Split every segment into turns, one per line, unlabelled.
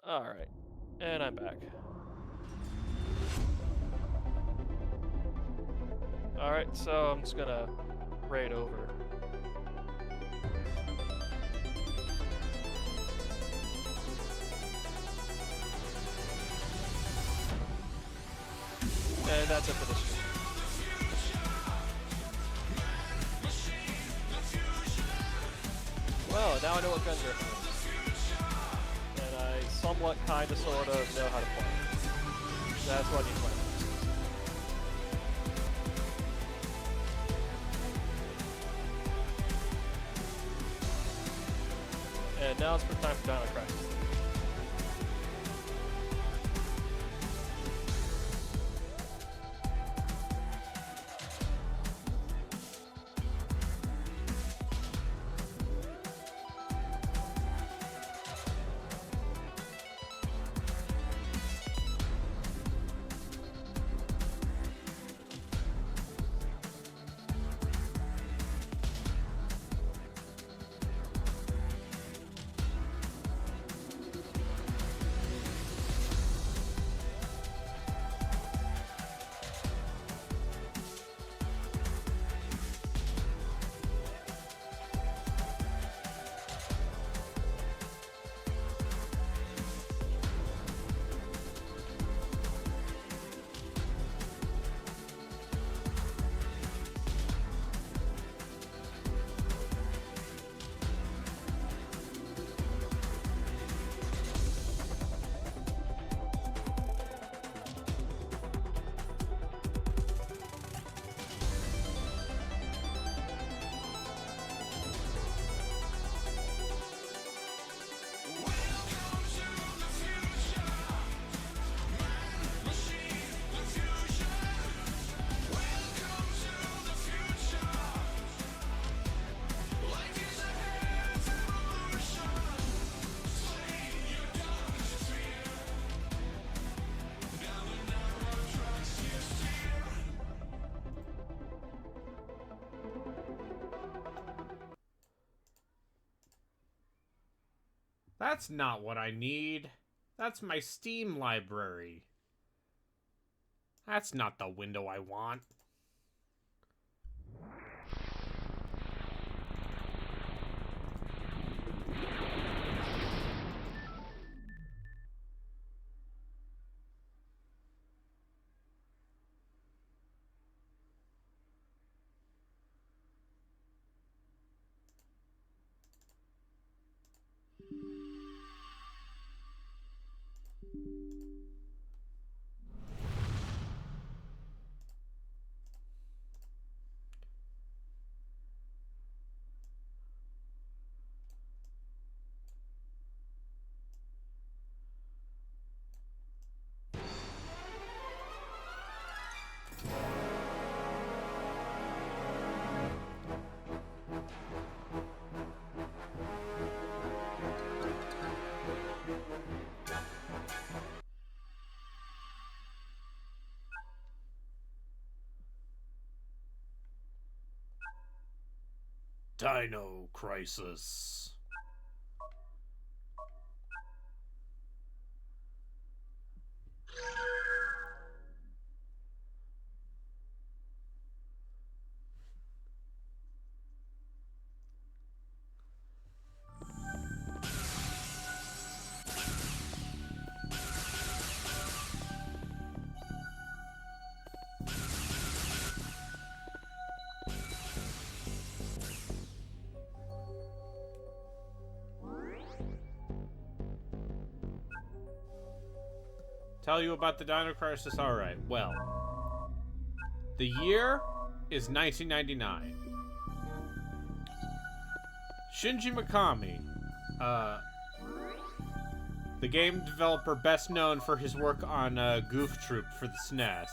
Alright. And I'm back. Alright, so I'm just gonna raid over. And that's it for this stream. Well, now I know what gun grip is. And I somewhat, kinda, sorta know how to play. That's what I need to play. And now it's time for Dino Crisis.
That's not what I need. That's my Steam library. That's not the window I want. Dino Crisis. Tell you about the Dino Crisis? Alright, well. The year is 1999. Shinji Mikami, the game developer best known for his work on Goof Troop for the SNES.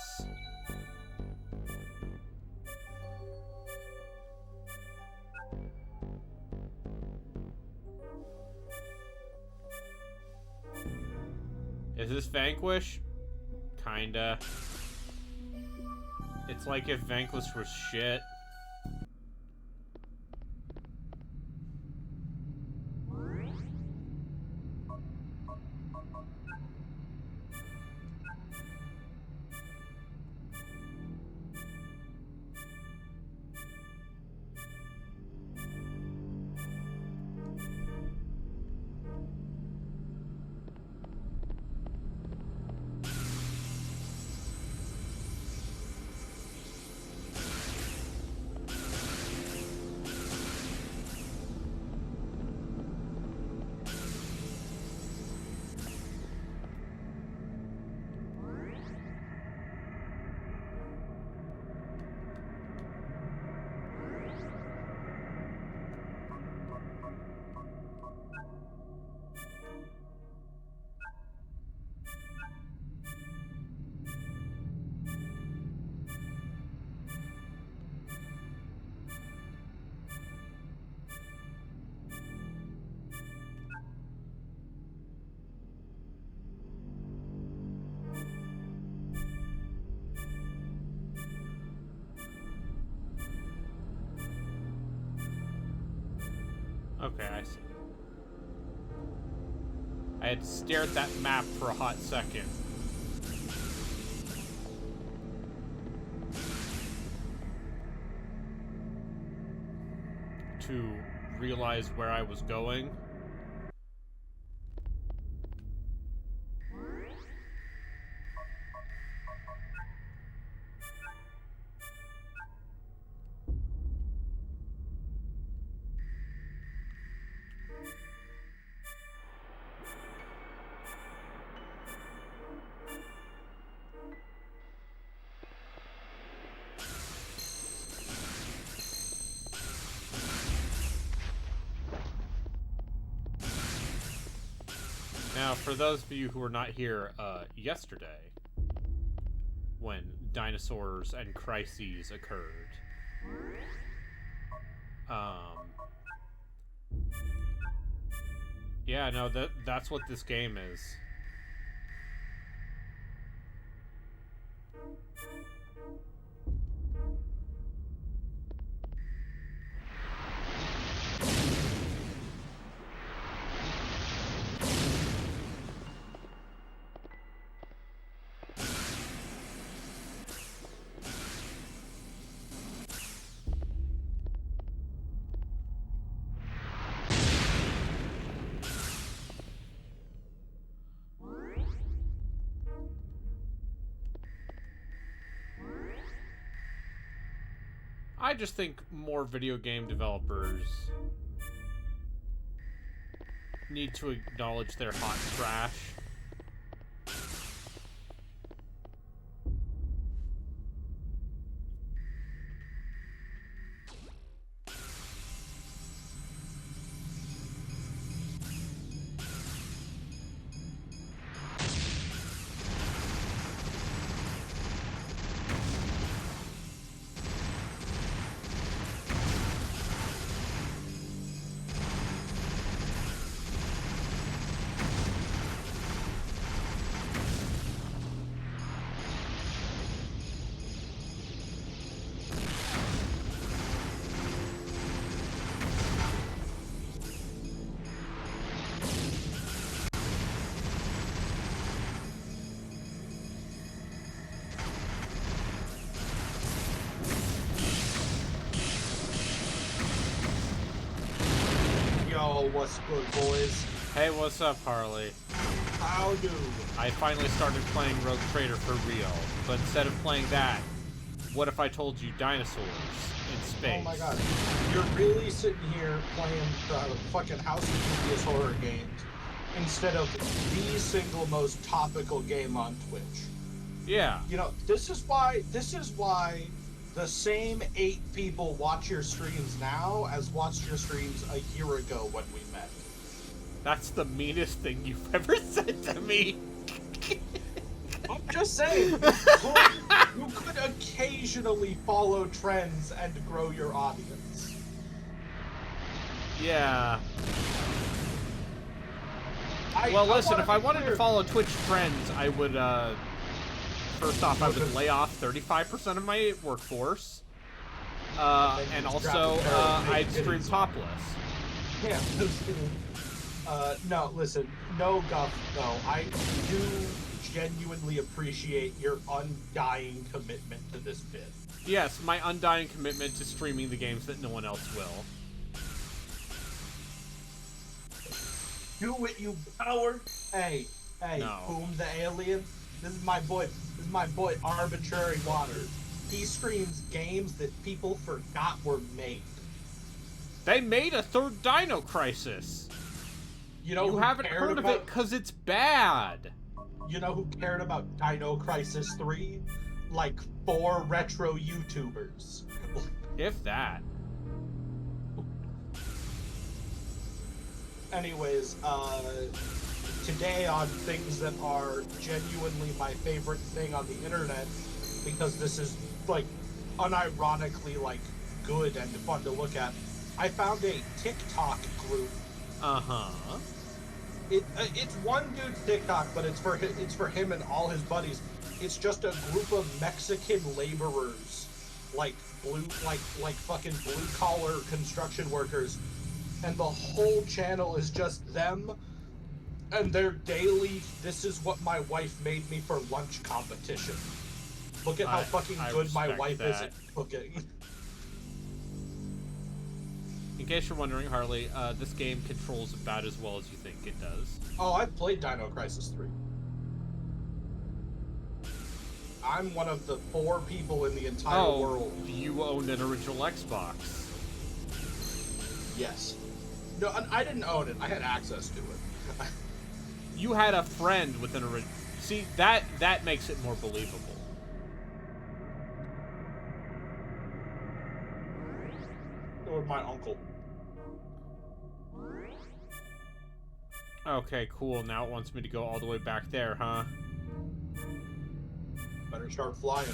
Is this Vanquish? Kinda. It's like if Vanquish was shit. Okay, I see. I had to stare at that map for a hot second. To realize where I was going. Now, for those of you who were not here yesterday, when dinosaurs and crises occurred, yeah, no, that's what this game is. I just think more video game developers need to acknowledge their hot trash.
Yo, what's good, boys?
Hey, what's up, Harley?
How do?
I finally started playing Rogue Trader for real, but instead of playing that, what if I told you dinosaurs in space?
Oh my god. You're really sitting here playing the fucking House of Dubious horror games instead of the single most topical game on Twitch.
Yeah.
You know, this is why the same 8 people watch your streams now as watched your streams a year ago when we met.
That's the meanest thing you've ever said to me.
I'm just saying, you could occasionally follow trends and grow your audience.
Yeah. Well, listen, if I wanted to follow Twitch trends, I would, first off, I would lay off 35% of my workforce. And also, I'd stream topless.
Yeah. No, listen, no guff, no. I do genuinely appreciate your undying commitment to this bit.
Yes, my undying commitment to streaming the games that no one else will.
Do it, you coward! Hey,
No.
Boom the Alien. This is my boy Arbitrary Water. He streams games that people forgot were made.
They made a third Dino Crisis.
You know
You
who
haven't
cared
heard of
about,
it because it's bad.
You know who cared about Dino Crisis 3? Like 4 retro YouTubers.
If that.
Anyways, today on things that are genuinely my favorite thing on the internet, because this is, like, unironically, like, good and fun to look at, I found a TikTok group.
Uh-huh.
It's one dude's TikTok, but it's for him and all his buddies. It's just a group of Mexican laborers, like fucking blue collar construction workers, and the whole channel is just them and their daily "this is what my wife made me for lunch" competition. Look at how fucking good my wife is at cooking.
In case you're wondering, Harley, this game controls about as well as you think it does.
Oh, I've played Dino Crisis 3. I'm one of the 4 people in the entire world.
You owned an original Xbox.
Yes. No, I didn't own it. I had access to it.
You had a friend with an original... See, that makes it more believable.
Or my uncle.
Okay, cool. Now it wants me to go all the way back there, huh?
Better start flying.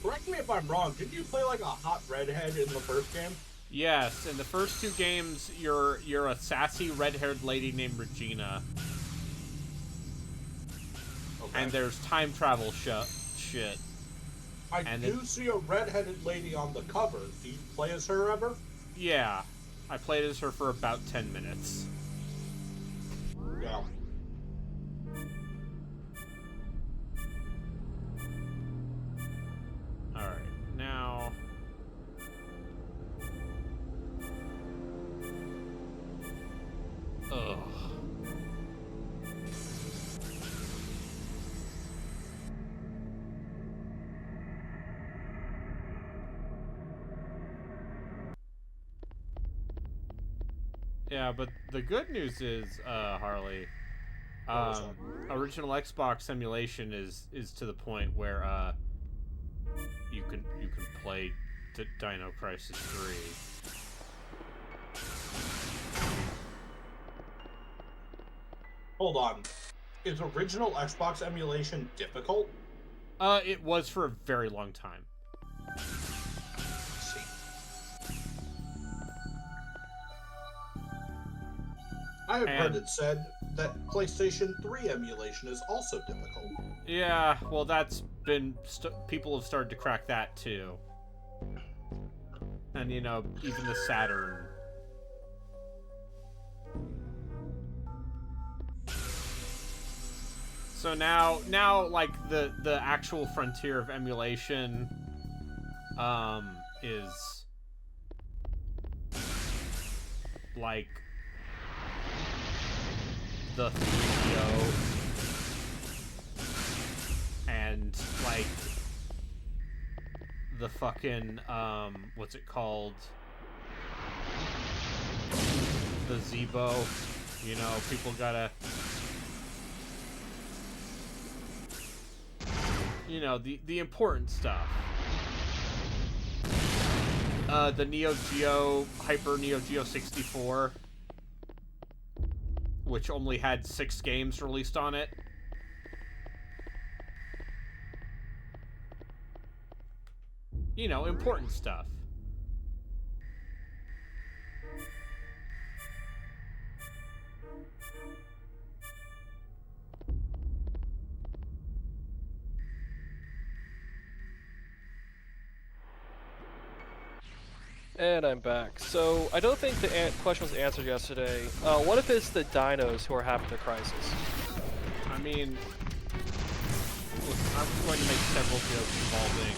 Correct me if I'm wrong, didn't you play like a hot redhead in the first game?
Yes, in the first 2 games, you're a sassy red-haired lady named Regina. Okay. And there's time travel shit.
I do see a red-headed lady on the cover. Do you play as her ever?
Yeah. I played as her for about 10 minutes.
Yeah.
Alright, now... Ugh. Yeah, but the good news is, Harley, original Xbox emulation is to the point where you can play Dino Crisis 3.
Hold on. Is original Xbox emulation difficult?
It was for a very long time.
I have heard it said that PlayStation 3 emulation is also difficult.
Yeah, well, that's been... people have started to crack that, too. And, you know, even the Saturn. So now, like, the actual frontier of emulation, is... like... the 3DO and like the fucking what's it called, the Zebo, you know, people gotta, you know, the important stuff, the Neo Geo, Hyper Neo Geo 64, which only had 6 games released on it. You know, important stuff.
And I'm back. So, I don't think the question was answered yesterday. What if it's the dinos who are having the crisis?
I mean, look, I'm going to make several jokes involving,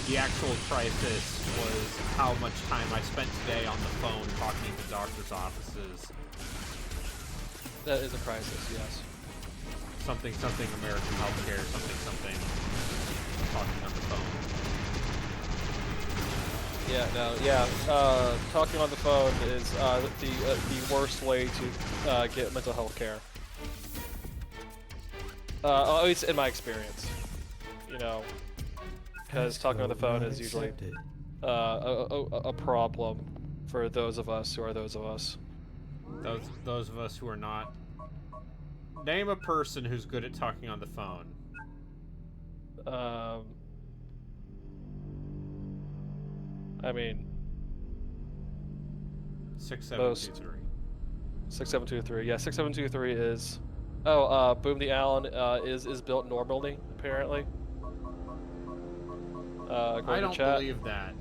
the actual crisis was how much time I spent today on the phone talking to doctors' offices.
That is a crisis, yes.
Something, American healthcare, something, talking on the phone.
Yeah, no, yeah. Talking on the phone is the worst way to get mental health care. At least in my experience, you know, because talking on the phone is usually a problem for those of us who are those of us.
Those of us who are not. Name a person who's good at talking on the phone.
I mean,
6723.
6723. Yeah, 6723 is. Boom the Allen is built normally apparently.
I
According
don't
to chat.
believe that.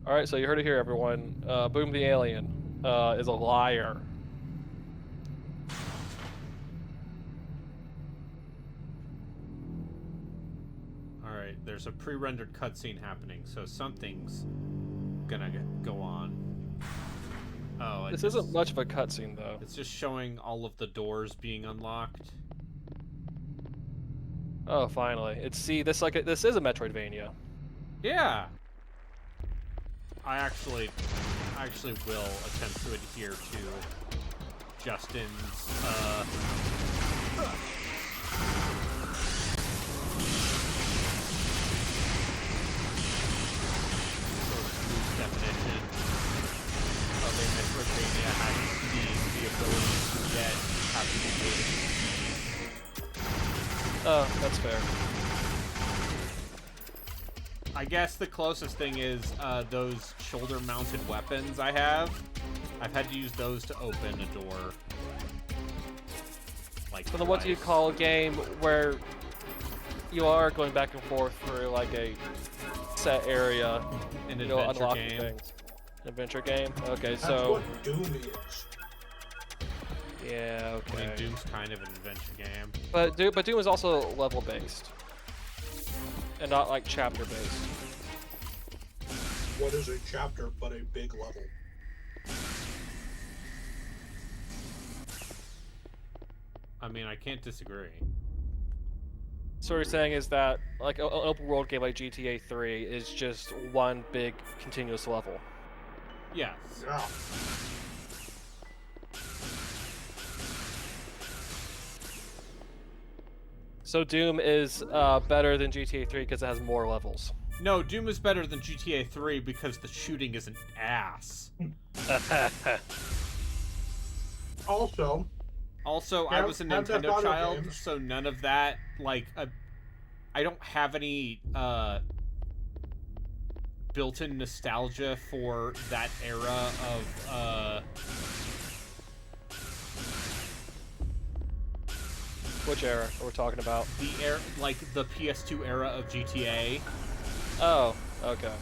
All right, so you heard it here, everyone. Boom the Alien is a liar.
All right, there's a pre-rendered cutscene happening, so something's gonna go on. Oh,
This isn't much of a cutscene though.
It's just showing all of the doors being unlocked.
Oh, finally. This is a Metroidvania.
Yeah. I actually will attempt to adhere to Justin's sort of loose definition of a Metroidvania having the ability to get captured.
Oh, that's fair.
I guess the closest thing is those shoulder-mounted weapons I have. I've had to use those to open a door. Like,
So then what do you call a game where you are going back and forth through like a set area,
an
you
adventure
unlocking
game?
things? An adventure game? Okay,
That's
so...
what Doom is.
Yeah,
I mean,
okay.
Doom's kind of an adventure game.
But Doom is also level-based. And not like chapter-based.
What is a chapter but a big level?
I mean, I can't disagree.
So what you're saying is that like an open world game like GTA 3 is just one big continuous level.
Yes.
Yeah.
So Doom is better than GTA 3 because it has more levels.
No, Doom is better than GTA 3 because the shooting is an ass.
Also,
I was a
Grand Theft
Nintendo
Auto
child,
games.
so none of that, like, I don't have any, built-in nostalgia for that era of,
Which era are we talking about?
the PS2 era of GTA.
Oh, okay.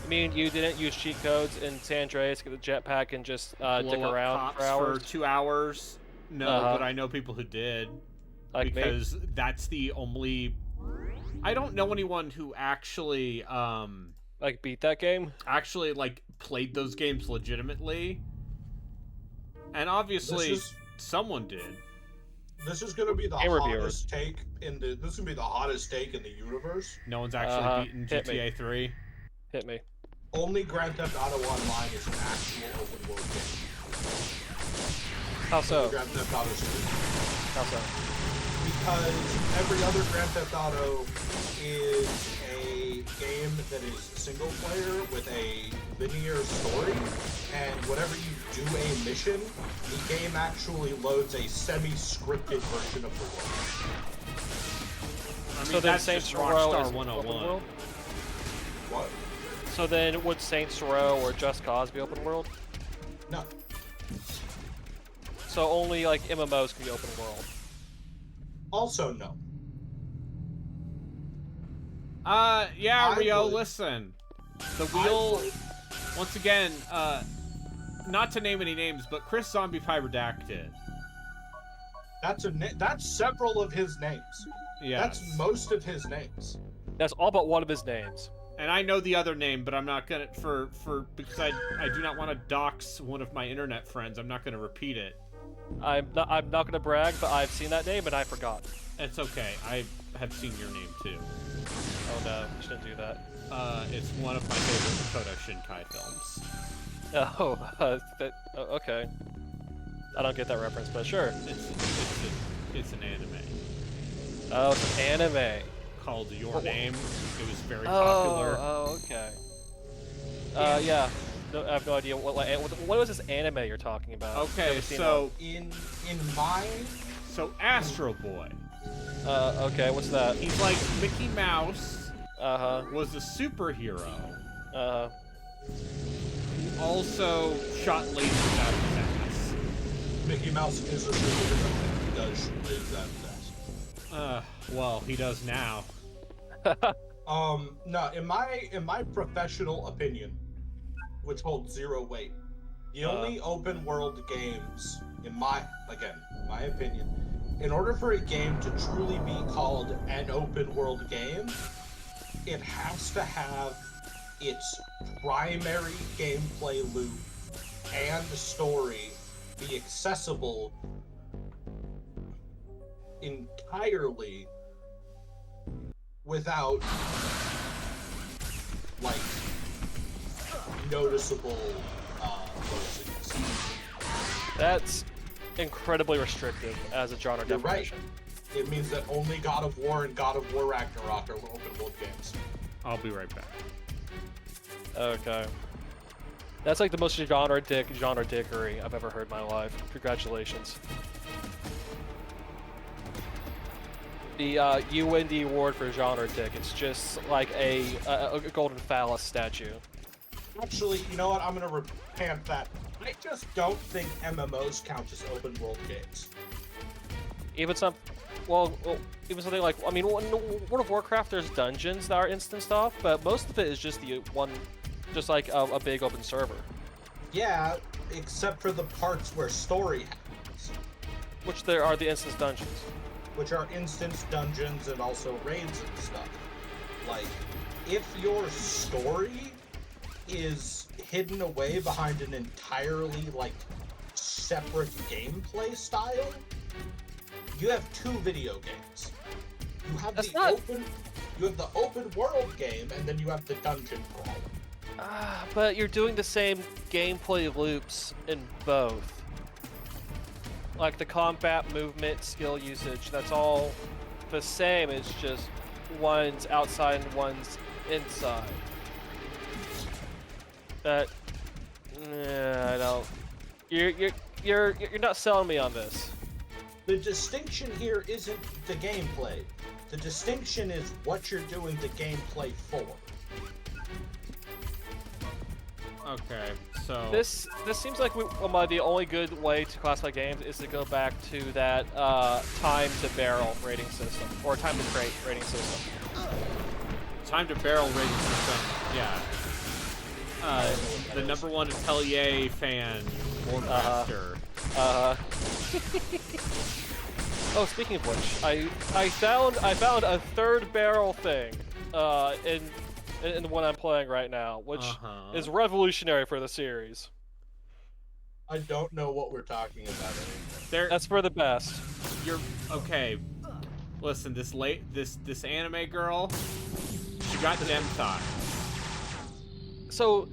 You mean you didn't use cheat codes in San Andreas, get the jetpack, and just dick
Blow up
around
cops
for hours?
for 2 hours? No, but I know people who did.
Like me?
Because that's the only... I don't know anyone who actually,
Like beat that game?
like, played those games legitimately. And obviously, someone did.
This is gonna be the
Game
hottest take in the. This is gonna be the hottest take in the universe.
No one's actually beaten
hit me.
GTA 3.
Hit me.
Only Grand Theft Auto Online is an actual open world game.
How so?
Grand Theft Auto series.
How so?
Because every other Grand Theft Auto is a game that is single player with a linear story, and whenever you do a mission, the game actually loads a semi-scripted version of the world.
I mean,
So then
that's
Saints
just
Row
Rockstar
is
101.
open world?
What?
So then would Saints Row or Just Cause be open world?
No.
So only like MMOs can be open world.
Also, no.
Yeah,
I
Rio,
would-
listen. The wheel,
I would-
once again, not to name any names, but Chris Zombie Pie Redacted.
That's several of his names.
Yeah.
That's most of his names.
That's all but one of his names.
And I know the other name, but I'm not gonna, because I do not want to dox one of my internet friends, I'm not gonna repeat it.
I'm not gonna brag, but I've seen that name and I forgot.
It's okay, I have seen your name too.
Oh no, you shouldn't do that.
It's one of my favorite Makoto Shinkai films.
Okay. I don't get that reference, but sure.
It's an anime
Oh, it's an anime.
called Your Name. It was very popular.
Oh, okay. Yeah. No, I have no idea what was this anime you're talking about?
Okay,
Never seen
so
In my
Astro Boy.
one. Okay, what's that?
He's like Mickey Mouse
Uh-huh.
was a superhero,
Uh-huh.
Also shot lasers out of his ass.
Mickey Mouse is a superhero. He does shoot lasers out of his ass.
Well, he does now.
No, in my professional opinion, which holds zero weight, the only open world games, in my opinion, in order for a game to truly be called an open world game, it has to have its primary gameplay loop and story be accessible entirely without like noticeable low-signals.
That's incredibly restrictive as a genre
You're right.
definition.
It means that only God of War and God of War Ragnarok are open world games.
I'll be right back.
Okay. That's like the most genre dickery I've ever heard in my life. Congratulations. You win the award for genre dick. It's just like a golden phallus statue.
Actually, you know what? I'm gonna recant that. I just don't think MMOs count as open world games.
Even some, even something like, I mean, World of Warcraft, there's dungeons that are instanced off, but most of it is just just like a big open server.
Yeah, except for the parts where story happens.
Which there are the instance dungeons.
Which are instance dungeons and also raids and stuff. Like, if your story is hidden away behind an entirely, like, separate gameplay style, you have two video games. You have you have the open world game, and then you have the dungeon crawler.
But you're doing the same gameplay loops in both. Like the combat, movement, skill usage, that's all the same. It's just one's outside and one's inside. I don't. You're not selling me on this.
The distinction here isn't the gameplay. The distinction is what you're doing the gameplay for.
Okay, so
This seems like the only good way to classify games is to go back to that time to barrel rating system or time to crate rating system.
time to barrel rating system. Yeah. The #1 Atelier fan, Lord Master.
Oh, speaking of which, I found a third barrel thing in the one I'm playing right now, which is revolutionary for the series.
I don't know what we're talking about anymore.
That's for the best.
You're okay. Listen, this anime girl, she got dem thought.
So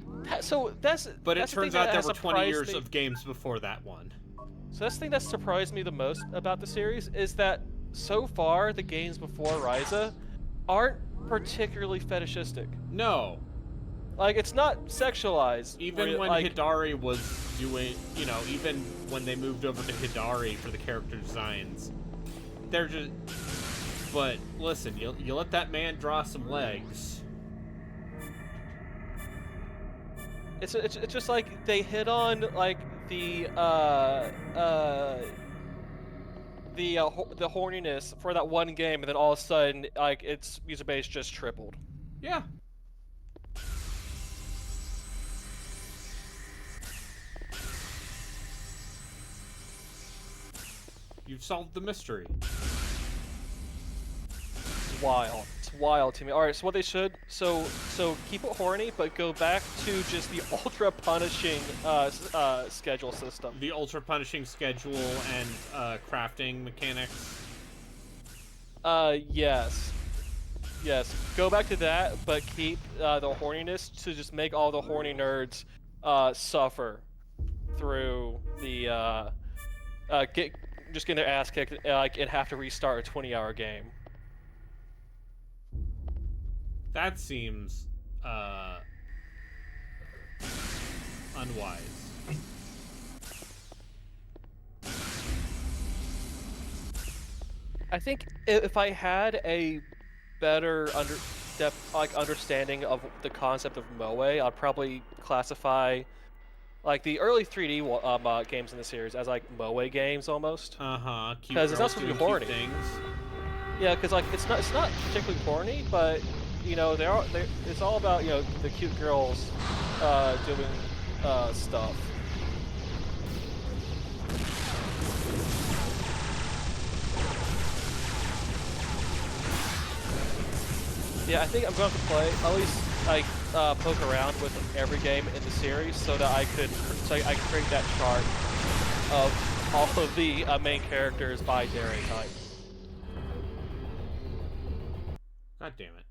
that's.
But it
that's the
turns
thing
out
that
there
has
were 20 years
surprised me.
of games before that one.
So that's the thing that surprised me the most about the series is that so far the games before Ryza aren't particularly fetishistic.
No.
Like, it's not sexualized.
Even when
like,
Hidari was doing, even when they moved over to Hidari for the character designs, they're just. But listen, you let that man draw some legs.
It's just like they hit on like the horniness for that one game, and then all of a sudden, like, its user base just tripled.
Yeah. You've solved the mystery.
Wild. It's wild to me. All right, so what they should so keep it horny, but go back to just the ultra punishing schedule system.
The ultra punishing schedule and crafting mechanics.
Yes. Go back to that, but keep the horniness to just make all the horny nerds suffer through the getting their ass kicked and have to restart a 20-hour game.
That seems unwise.
I think if I had a better in-depth like understanding of the concept of moe, I'd probably classify like the early 3D games in the series as like moe games almost.
Cute
Because it's not
girls
supposed to
doing
be horny.
cute things.
Yeah, because like it's not particularly horny, but you know it's all about the cute girls doing stuff. Yeah, I think I'm going to play at least like poke around with every game in the series so that I could create that chart of all of the main characters by daring type.
God damn it.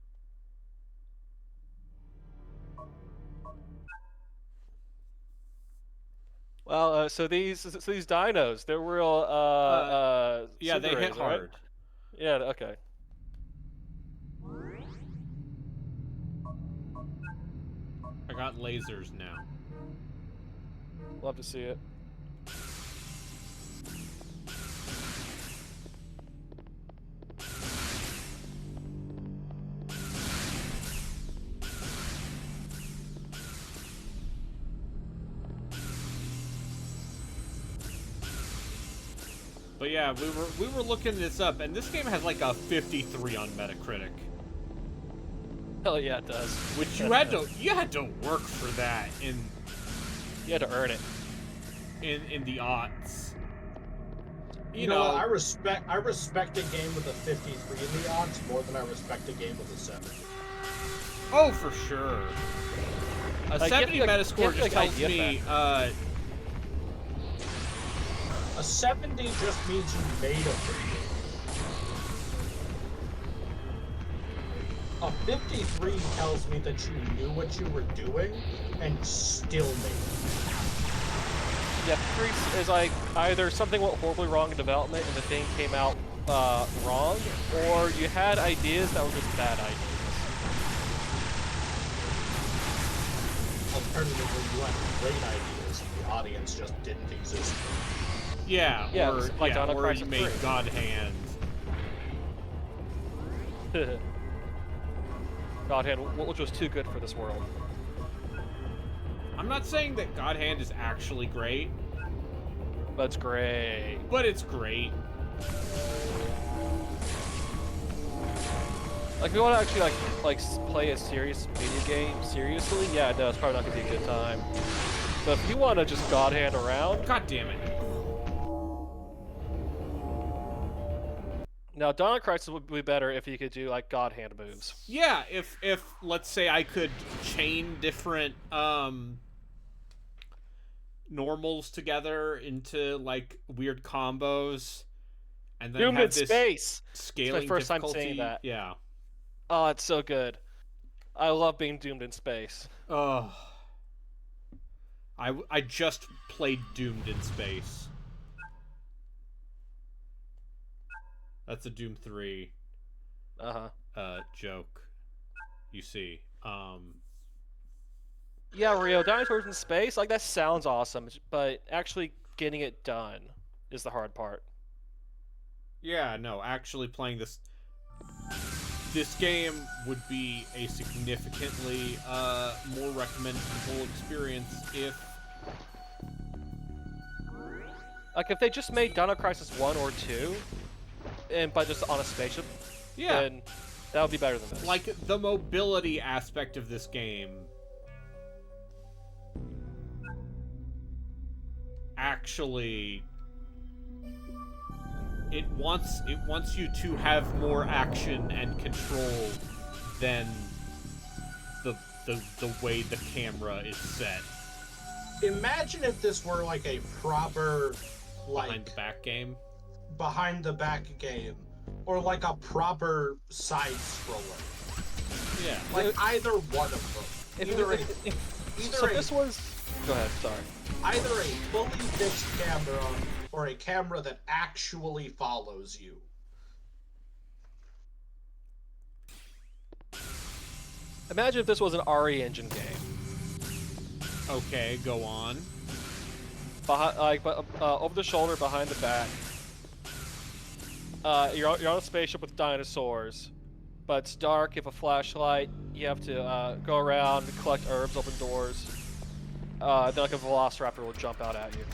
Well, so these dinos, they're real
Yeah, they hit
tsugares, right?
hard.
Yeah, okay.
I got lasers now.
Love to see it.
But yeah, we were looking this up, and this game has like a 53 on Metacritic.
Hell yeah, it does.
Which you had to work for that in
You had to earn it.
in the aughts.
You know what? I respect a game with a 53 in the odds more than I respect a game with a 70.
Oh, for sure. A 70 Metascore just tells me
a 70 just means you made a video. A 53 tells me that you knew what you were doing and still made it.
Yeah, 3 is like either something went horribly wrong in development and the thing came out wrong, or you had ideas that were just bad ideas.
Alternatively, you had great ideas and the audience just didn't exist.
yeah,
Yeah,
or
like
yeah,
Dino
or
Crisis
you made
3.
God Hand.
God Hand, which was too good for this world.
I'm not saying that God Hand is actually great,
That's great.
but it's great.
Like, if you want to actually like play a serious video game seriously, yeah, no, it's probably not gonna be a good time. But if you want to just God Hand around,
God damn it.
now Dino Crisis would be better if you could do like God Hand moves.
Yeah, if let's say I could chain different normals together into like weird combos, and then
Doomed
have
in
this
Space.
scaling
It's my first time
difficulty.
saying that.
Yeah.
Oh, it's so good. I love being doomed in space.
Oh. I just played Doomed in Space. That's a Doom 3 joke. You see.
Yeah, Rio, dinosaurs in space, like that sounds awesome, but actually getting it done is the hard part.
Yeah, no, actually playing this game would be a significantly more recommendable experience if
Like if they just made Dino Crisis 1 or 2, but just on a spaceship, then that would be better than this.
like the mobility aspect of this game actually it wants you to have more action and control than the way the camera is set.
Imagine if this were like a proper
Behind the back game.
Behind the back game, or like a proper side scroller.
Yeah.
Like either one of them.
This was. Go ahead. Sorry.
Either a fully fixed camera or a camera that actually follows you.
Imagine if this was an RE Engine game.
Okay, go on.
Over the shoulder, behind the back. You're on a spaceship with dinosaurs, but it's dark. You have a flashlight. You have to go around, collect herbs, open doors. Then like a velociraptor will jump out at you.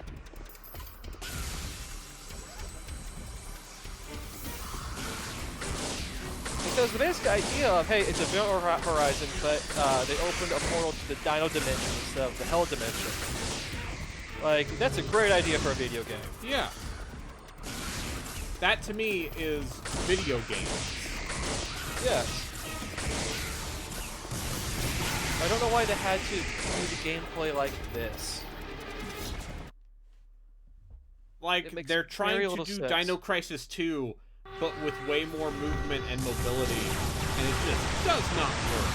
Because the basic idea of, hey, it's a Event Horizon, but they opened a portal to the Dino dimension instead of the Hell dimension. Like, that's a great idea for a video game.
Yeah. That, to me, is video games.
Yes. I don't know why they had to do the gameplay like this.
Like, they're trying to do Dino Crisis 2, but with way more movement and mobility, and it just does not work.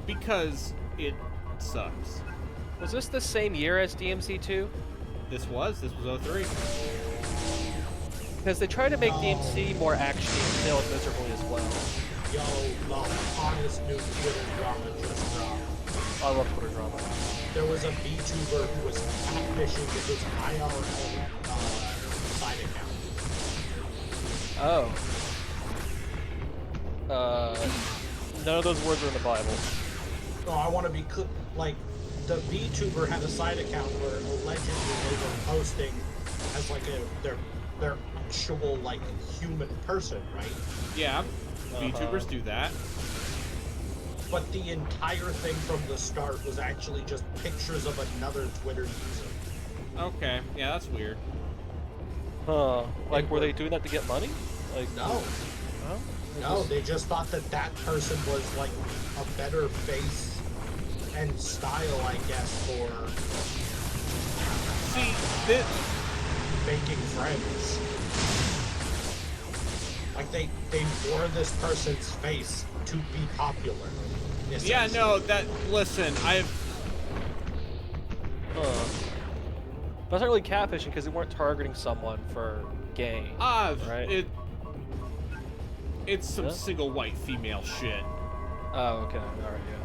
Because it sucks.
Was this the same year as DMC2?
This was 03.
Because they tried to make DMC more actiony and failed miserably as well.
Yo, the hottest new Twitter drama just dropped.
I love Twitter drama.
There was a VTuber who was catfishing with his IRL side account.
Oh. None of those words are in the Bible.
No, I want to be like, the VTuber had a side account where allegedly they were posting as like their actual like human person, right?
Yeah, VTubers do that.
But the entire thing from the start was actually just pictures of another Twitter user.
Okay, yeah, that's weird.
Huh. Like, were they doing that to get money? Like,
no.
No?
No, they just thought that that person was like a better face and style, I guess, for making friends. Like they wore this person's face to be popular.
Yeah, no, listen,
That's not really catfishing because they weren't targeting someone for gain.
Right? It's some single white female shit.
Oh, okay, alright, yeah.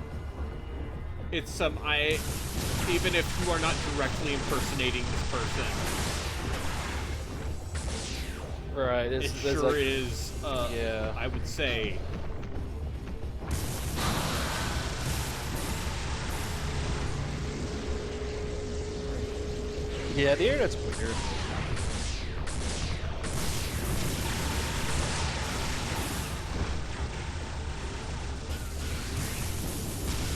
It's even if you are not directly impersonating this person.
Right,
it sure
like,
is,
yeah.
I would say.
Yeah, the internet's weird.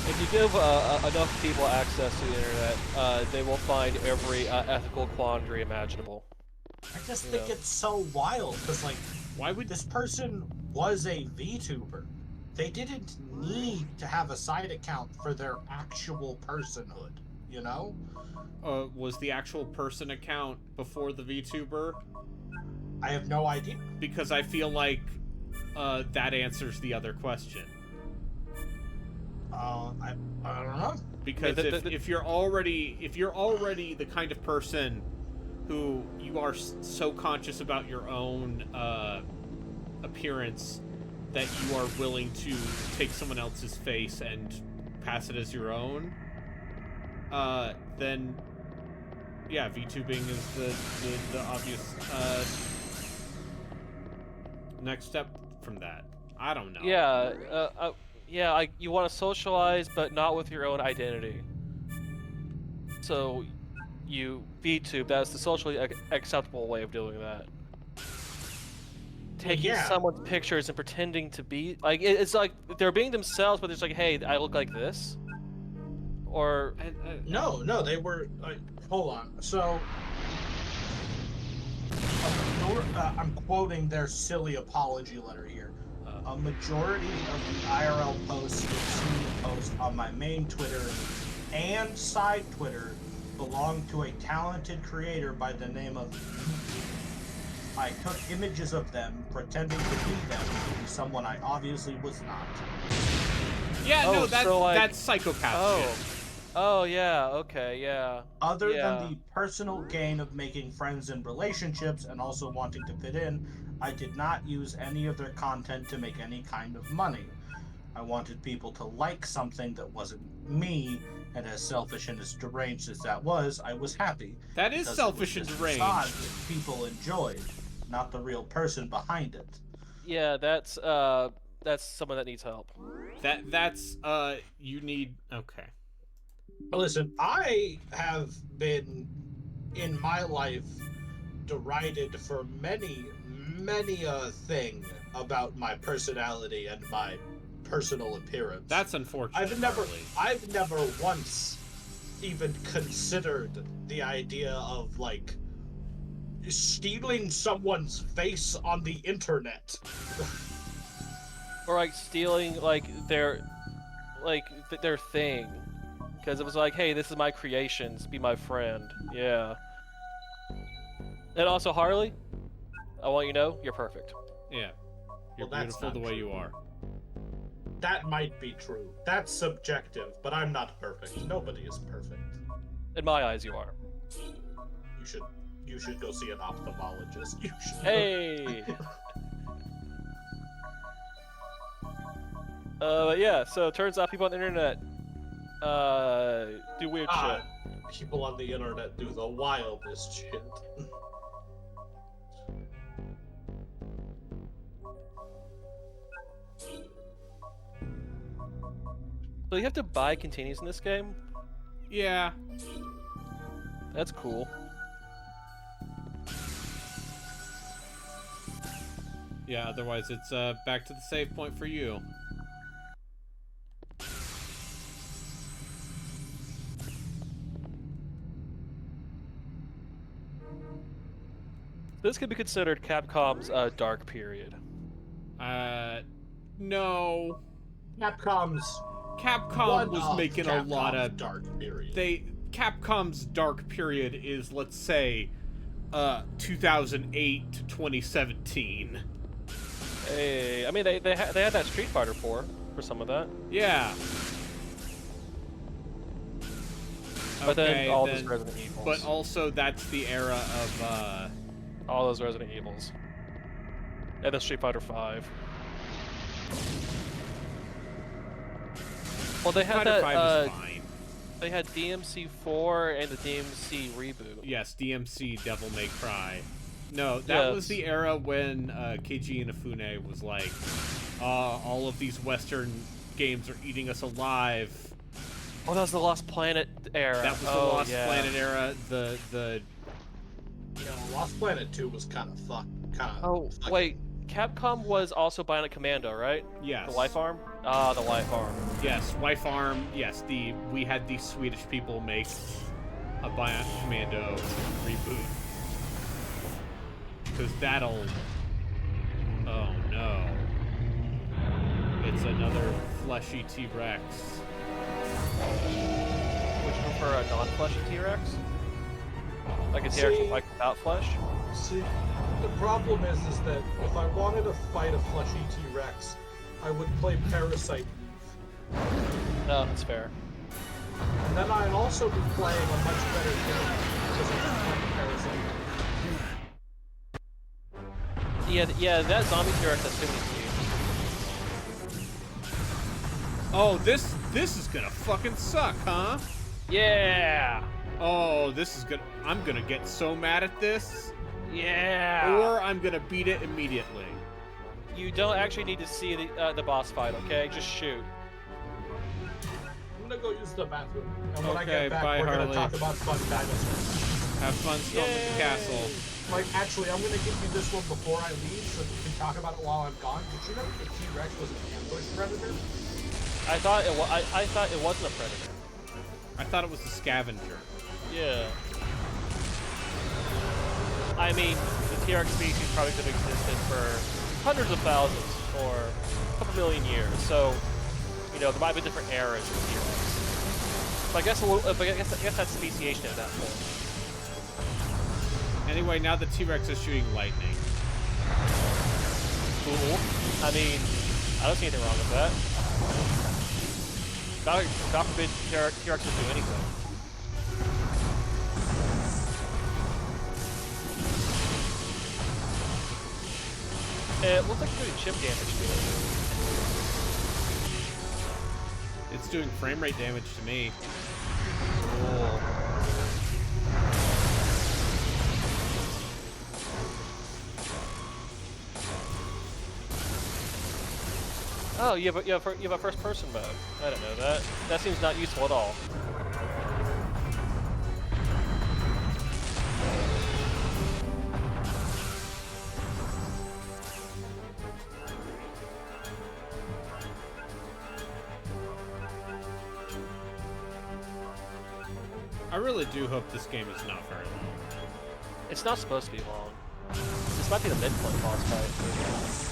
If you give enough people access to the internet, they will find every ethical quandary imaginable.
I just think it's so wild, because, like,
why would
this person was a VTuber? They didn't need to have a side account for their actual personhood, you know?
Was the actual person account before the VTuber?
I have no idea.
Because I feel like that answers the other question.
I don't know.
Because if you're already the kind of person who you are so conscious about your own appearance that you are willing to take someone else's face and pass it as your own, then yeah, VTubing is the obvious next step from that. I don't know.
Yeah, yeah, you want to socialize, but not with your own identity. So, you VTube, that's the socially acceptable way of doing that. Taking someone's pictures and pretending to be, like, it's like they're being themselves, but it's like, hey, I look like this? Or...
No, they were, hold on, so... I'm quoting their silly apology letter here. A majority of the IRL posts you've seen post on my main Twitter and side Twitter belong to a talented creator by the name of I took images of them pretending to be them to be someone I obviously was not.
Yeah, no, that's psychopath shit.
Oh, yeah, okay, yeah.
Other than the personal gain of making friends and relationships and also wanting to fit in, I did not use any of their content to make any kind of money. I wanted people to like something that wasn't me, and as selfish and as deranged as that was, I was happy.
That is selfish and deranged.
That people enjoyed. not the real person behind it.
Yeah, that's someone that needs help.
That's you need okay.
Listen, I have been in my life derided for many a thing about my personality and my personal appearance.
That's unfortunate.
I've never once even considered the idea of like stealing someone's face on the internet.
Or like stealing like their thing, because it was like, hey, this is my creations, be my friend. Yeah. And also, Harley, I want you to know you're perfect.
Yeah. You're
Well, that's
beautiful the
not
way
true.
you are.
That might be true. That's subjective, but I'm not perfect. Nobody is perfect.
In my eyes, you are.
You should go see an ophthalmologist. You should.
Hey. Yeah. So it turns out people on the internet do weird shit.
People on the internet do the wildest shit.
So you have to buy containers in this game?
Yeah.
That's cool.
Yeah, otherwise it's back to the save point for you.
This could be considered Capcom's dark period.
No.
Capcom
was making a lot of
dark period.
Capcom's dark period is, let's say, 2008 to 2017.
Hey, I mean they had that Street Fighter 4 for some of that.
Yeah.
But
okay,
then all those Resident Evils.
But also that's the era of
all those Resident Evils. And the Street Fighter 5. Well, they had that.
5 is fine.
They had DMC4 and the DMC reboot.
Yes, DMC Devil May Cry. No, that was the era when Keiji Inafune was like, all of these Western games are eating us alive.
Oh, that was the Lost Planet era.
That was the Lost Planet era. The
You know, Lost Planet 2 was kind of
wait. Capcom was also Bionic Commando, right?
Yes.
The Life Arm? Ah, the Life Arm.
Yes, Life Arm. Yes, we had these Swedish people make a Bionic Commando reboot. Because that'll... Oh, no. It's another fleshy T-Rex.
Would you prefer a non-fleshy T-Rex? Like a T-Rex like without flesh?
See, the problem is that if I wanted to fight a fleshy T-Rex, I would play Parasite Eve.
No, that's fair.
And then I'd also be playing a much better game because I'm playing Parasite Eve.
Yeah, that zombie T-Rex has too many teeth.
Oh, this is gonna fucking suck, huh?
Yeah!
Oh, this is gonna... I'm gonna get so mad at this.
Yeah!
Or I'm gonna beat it immediately.
You don't actually need to see the boss fight, okay? Just shoot.
I'm gonna go use the bathroom. And when I
Okay,
get back,
bye,
we're
Harley.
gonna talk about fun dinosaurs.
Have fun storming the castle.
Like, actually, I'm gonna give you this one before I leave so you can talk about it while I'm gone. Did you know that the T-Rex was an ambush predator?
I thought it wasn't a predator.
I thought it was a scavenger.
Yeah. I mean, the T-Rex species probably could have existed for hundreds of thousands or a couple million years, so, you know, there might be different eras of T-Rex. But I guess that's speciation at that point.
Anyway, now the T-Rex is shooting lightning.
Cool. I mean, I don't see anything wrong with that. God forbid T-Rex would do anything. It looks like it's doing chip damage to it.
It's doing frame rate damage to me.
Cool. Oh, you have a first-person mode. I don't know that. That seems not useful at all.
I really do hope this game is not very long.
It's not supposed to be long. This might be the midpoint boss fight.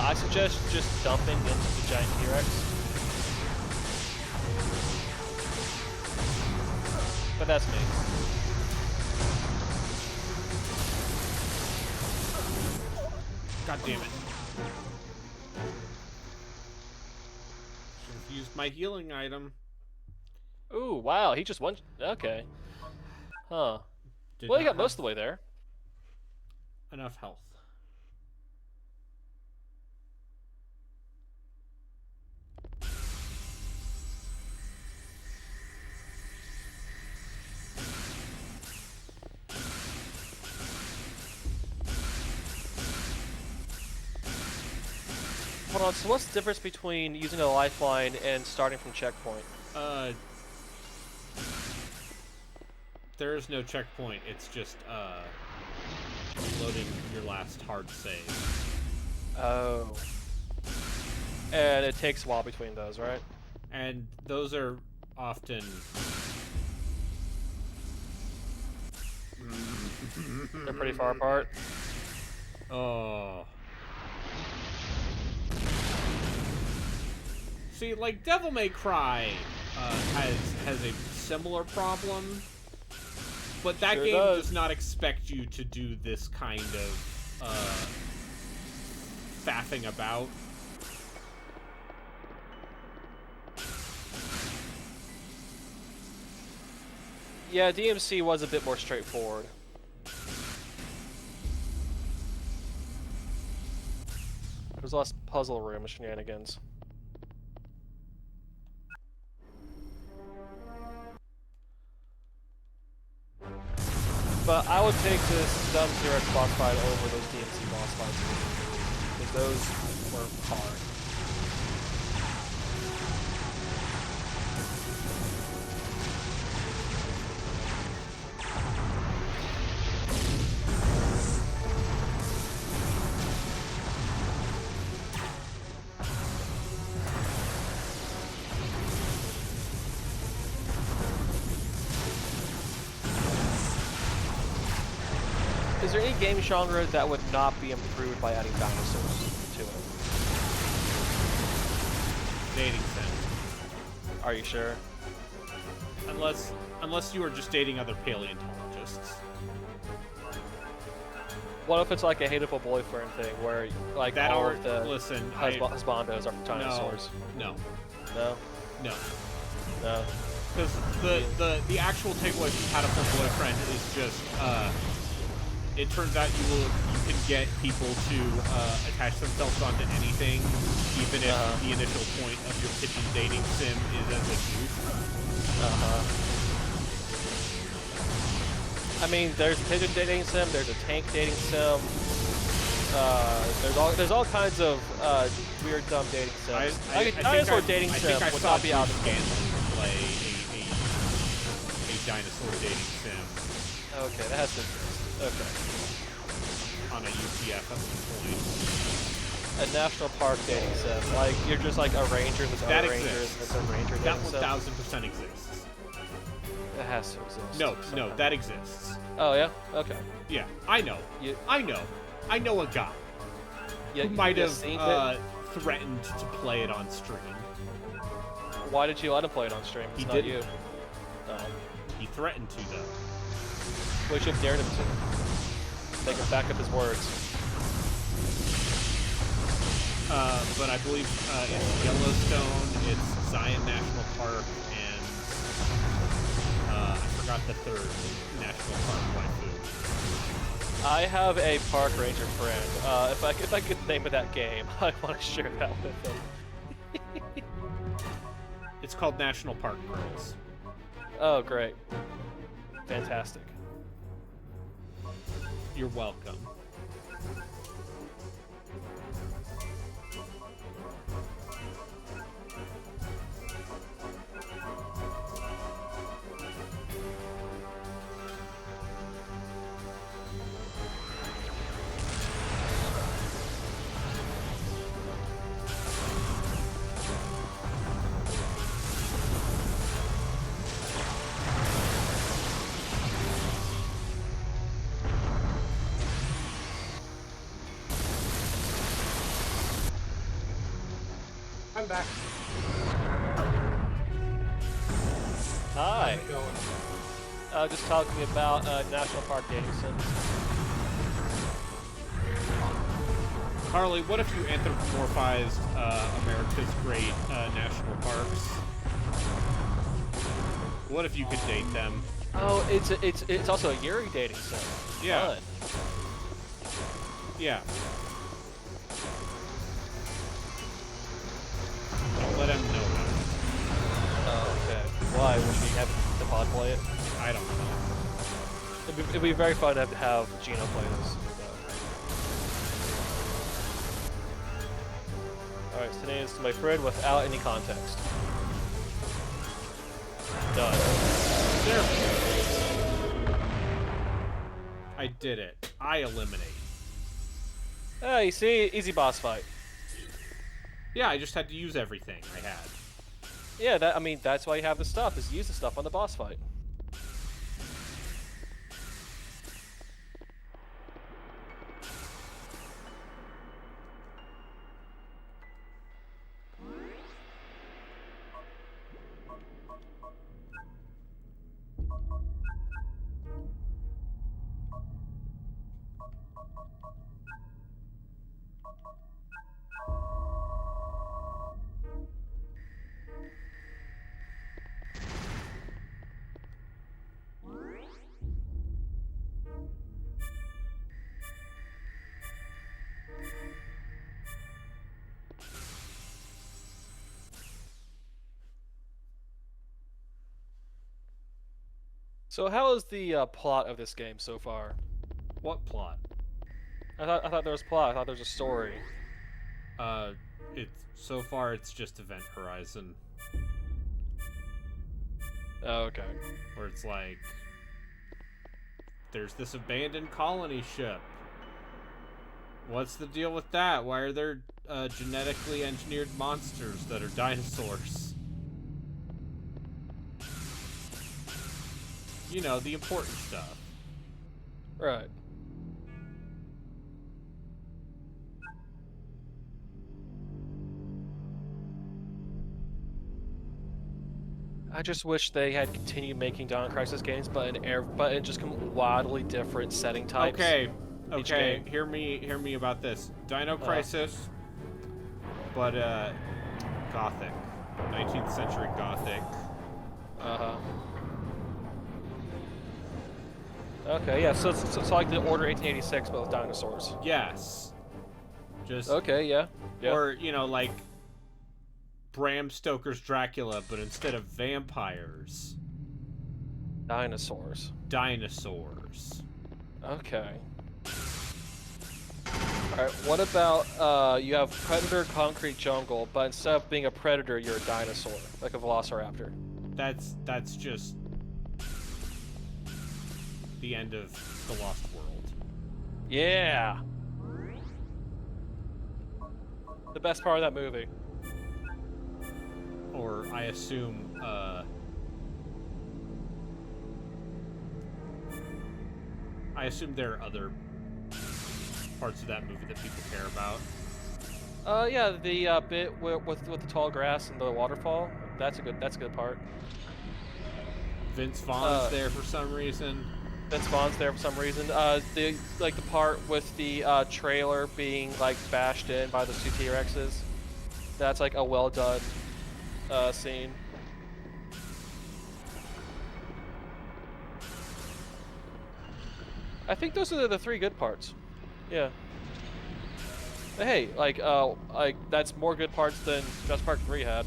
I suggest just dumping into the giant T-Rex. But that's me.
God damn it. Should have used my healing item.
Ooh, wow, he just won. Okay. Huh.
Did
Well, he
not
got most
have
of the way there.
enough health.
Hold on, so what's the difference between using a lifeline and starting from checkpoint?
There is no checkpoint. It's just, loading your last hard save.
Oh. And it takes a while between those, right?
And those are often...
They're pretty far apart.
Oh. See, like, Devil May Cry has a similar problem, but that
Sure
game
does.
does not expect you to do this kind of faffing about.
Yeah, DMC was a bit more straightforward. There's less puzzle room shenanigans. But I would take this Dumb T-Rex boss fight over those DMC boss fights. Because those were hard. Is there any game genre that would not be improved by adding dinosaurs to it?
Dating sim.
Are you sure?
Unless you are just dating other paleontologists.
What if it's like a hateful boyfriend thing where like
That
all
are
of the
listen,
husbandos are dinosaurs?
No.
No?
No.
No.
Because the actual takeaway from Hatoful Boyfriend is just it turns out you can get people to attach themselves onto anything, even if the initial point of your pitching dating sim is as a youth.
I mean, there's pigeon dating sim, there's a tank dating sim, there's all kinds of weird dumb dating sims. Dinosaur dating sim would not be out of the game.
Play a dinosaur dating sim.
Okay, that has to exist. Okay.
On a UTF at one point.
A national park dating sim. Like, you're just like a ranger with
That
other rangers,
exists.
and it's a ranger
That
dating sim.
1000% exists.
It has to exist.
No,
somehow.
that exists.
Oh, yeah? Okay.
Yeah, I know. I know a guy who might have threatened to play it on stream.
Why did you let him play it on stream? It's not
didn't.
you. No.
He threatened to, though.
We should have dared him to. They can back up his words.
But I believe it's Yellowstone, it's Zion National Park, and I forgot the third national park waifu.
I have a park ranger friend. If I could name it that game, I want to share that with him.
It's called National Park Grills.
Oh, great. Fantastic.
You're welcome.
I'm back.
Hi.
How's it going?
Just talking about National Park dating sims.
Harley, what if you anthropomorphized America's great national parks? What if you could date them?
Oh, it's also a Yuri dating sim.
Yeah.
Fun.
Yeah. Let him know about it.
Oh, okay. Why would we have the pod play it?
I don't know.
It'd be very fun to have Gino play this. Alright, so today is my friend without any context. Done.
There. I did it. I eliminate.
Ah, you see, easy boss fight.
Yeah, I just had to use everything I had.
Yeah, I mean, that's why you have the stuff, is use the stuff on the boss fight. So how is the plot of this game so far?
What plot?
I thought there was plot. I thought there was a story.
It's so far it's just Event Horizon,
Oh, okay.
where it's like there's this abandoned colony ship. What's the deal with that? Why are there genetically engineered monsters that are dinosaurs? You know, the important stuff.
Right. I just wish they had continued making Dino Crisis games, but in just wildly different setting types.
Okay,
each
okay.
game.
Hear me about this. Dino Crisis, but Gothic, 19th century Gothic.
Okay, yeah. So it's like the Order 1886, but with dinosaurs.
Yes. Just
Okay, yeah. Yeah.
or you know like Bram Stoker's Dracula, but instead of vampires,
Dinosaurs.
dinosaurs.
Okay. Alright, what about, you have Predator Concrete Jungle, but instead of being a predator, you're a dinosaur, like a velociraptor.
That's just the end of the Lost World.
Yeah! The best part of that movie.
Or I assume there are other parts of that movie that people care about.
Yeah, the bit with the tall grass and the waterfall. That's a good part.
Vince Vaughn's there for some reason.
Vince Vaughn's there for some reason. The part with the trailer being like bashed in by the two T-Rexes. That's like a well done scene. I think those are the three good parts. Yeah. But hey, like that's more good parts than Jurassic Park 3 had.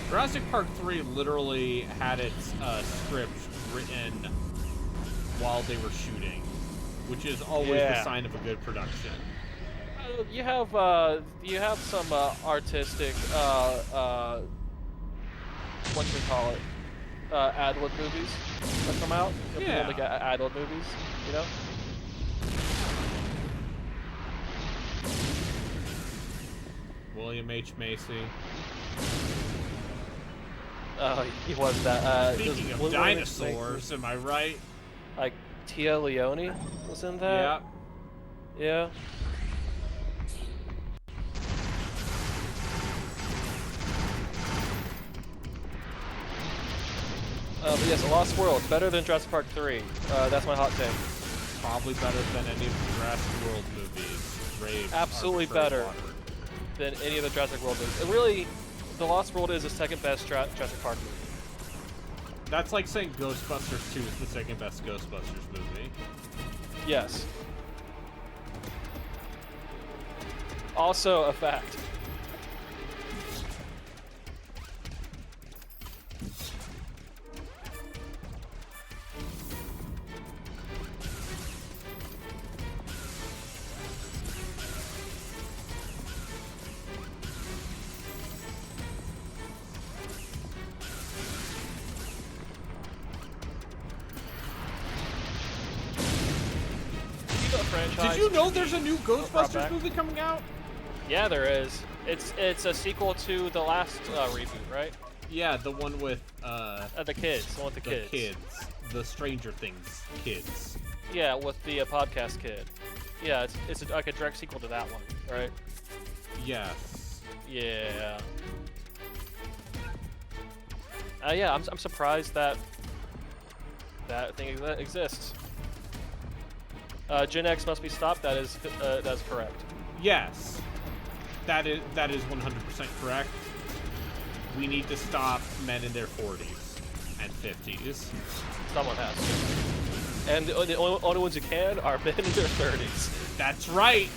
Jurassic Park 3 literally had its script written while they were shooting, which is always the sign of a good production.
You have some artistic what do we call it? Ad-lib movies that come out.
Yeah.
Like ad-lib movies, you know.
William H. Macy.
He was that.
Speaking of dinosaurs, am I right?
Like Tia Leone was in that.
Yeah.
Yeah. But yes, A Lost World, better than Jurassic Park 3. That's my hot take.
Probably better than any of the Jurassic World movies. Rave,
Absolutely better than any of the Jurassic World movies. It really, The Lost World is the second best Jurassic Park movie.
That's like saying Ghostbusters 2 is the second best Ghostbusters movie.
Yes. Also a fact.
Did you know there's a new Ghostbusters movie coming out?
Yeah, there is. It's a sequel to the last reboot, right?
Yeah, the one with
the kids, the one with the kids.
The Stranger Things kids.
Yeah, with the podcast kid. Yeah, it's like a direct sequel to that one, right?
Yes.
Yeah. Yeah, I'm surprised that thing exists. Gen X must be stopped. That's correct.
Yes, that is 100% correct. We need to stop men in their 40s and 50s.
Someone has to. And the only ones who can are men in their 30s.
That's right.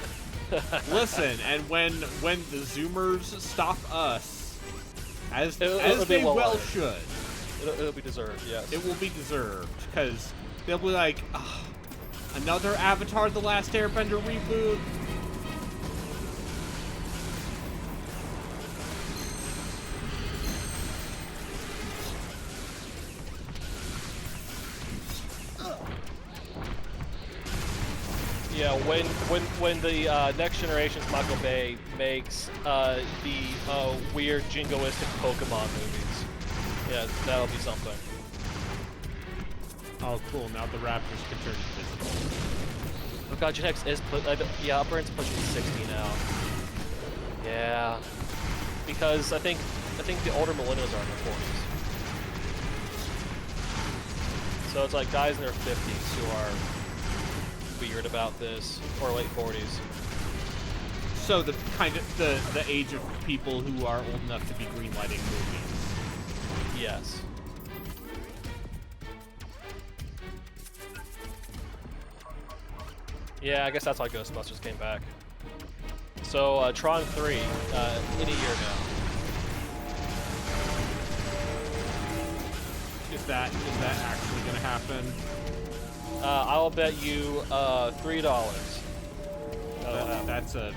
Listen, and when the Zoomers stop us, as they well should,
it'll be deserved. Yes,
it will be deserved, because they'll be like, oh, another Avatar: The Last Airbender reboot.
Yeah, when the next generation's Michael Bay makes the weird jingoistic Pokemon movies, yeah, that'll be something.
Oh, cool! Now the raptors can turn invisible.
Oh god, Gen X is yeah, upper end's pushing 60 now. Yeah, because I think the older millennials are in their 40s. So it's like guys in their 50s who are weird about this, or late 40s.
So the the age of people who are old enough to be greenlighting movies.
Yes. Yeah, I guess that's why Ghostbusters came back. So Tron 3 in a year now.
Is that actually gonna happen?
I'll bet you $3.
That's a.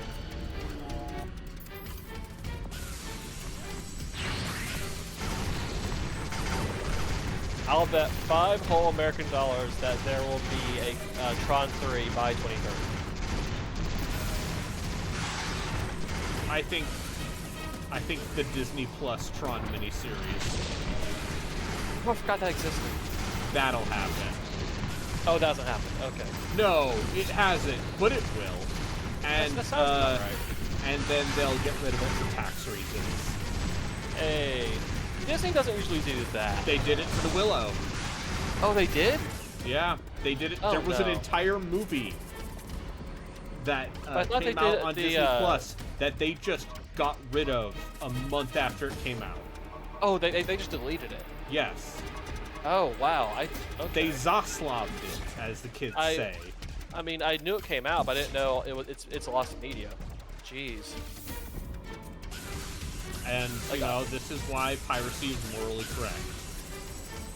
I'll bet 5 whole American dollars that there will be a Tron 3 by 2030.
I think the Disney Plus Tron miniseries.
Oh, I forgot that existed.
That'll happen.
Oh, that hasn't happened. Okay.
No, it hasn't, but it will. And
that sounds about right.
And then they'll get rid of it for tax reasons.
Hey, Disney doesn't usually do that.
They did it for the Willow.
Oh, they did?
Yeah, they did it.
Oh,
there was an entire movie that came out on Disney Plus that they just got rid of a month after it came out.
Oh, they just deleted it.
Yes.
Oh wow! Okay.
They Zaslaved it, as the kids say.
I mean, I knew it came out, but I didn't know it's lost media. Jeez.
And, you know, this is why piracy is morally correct.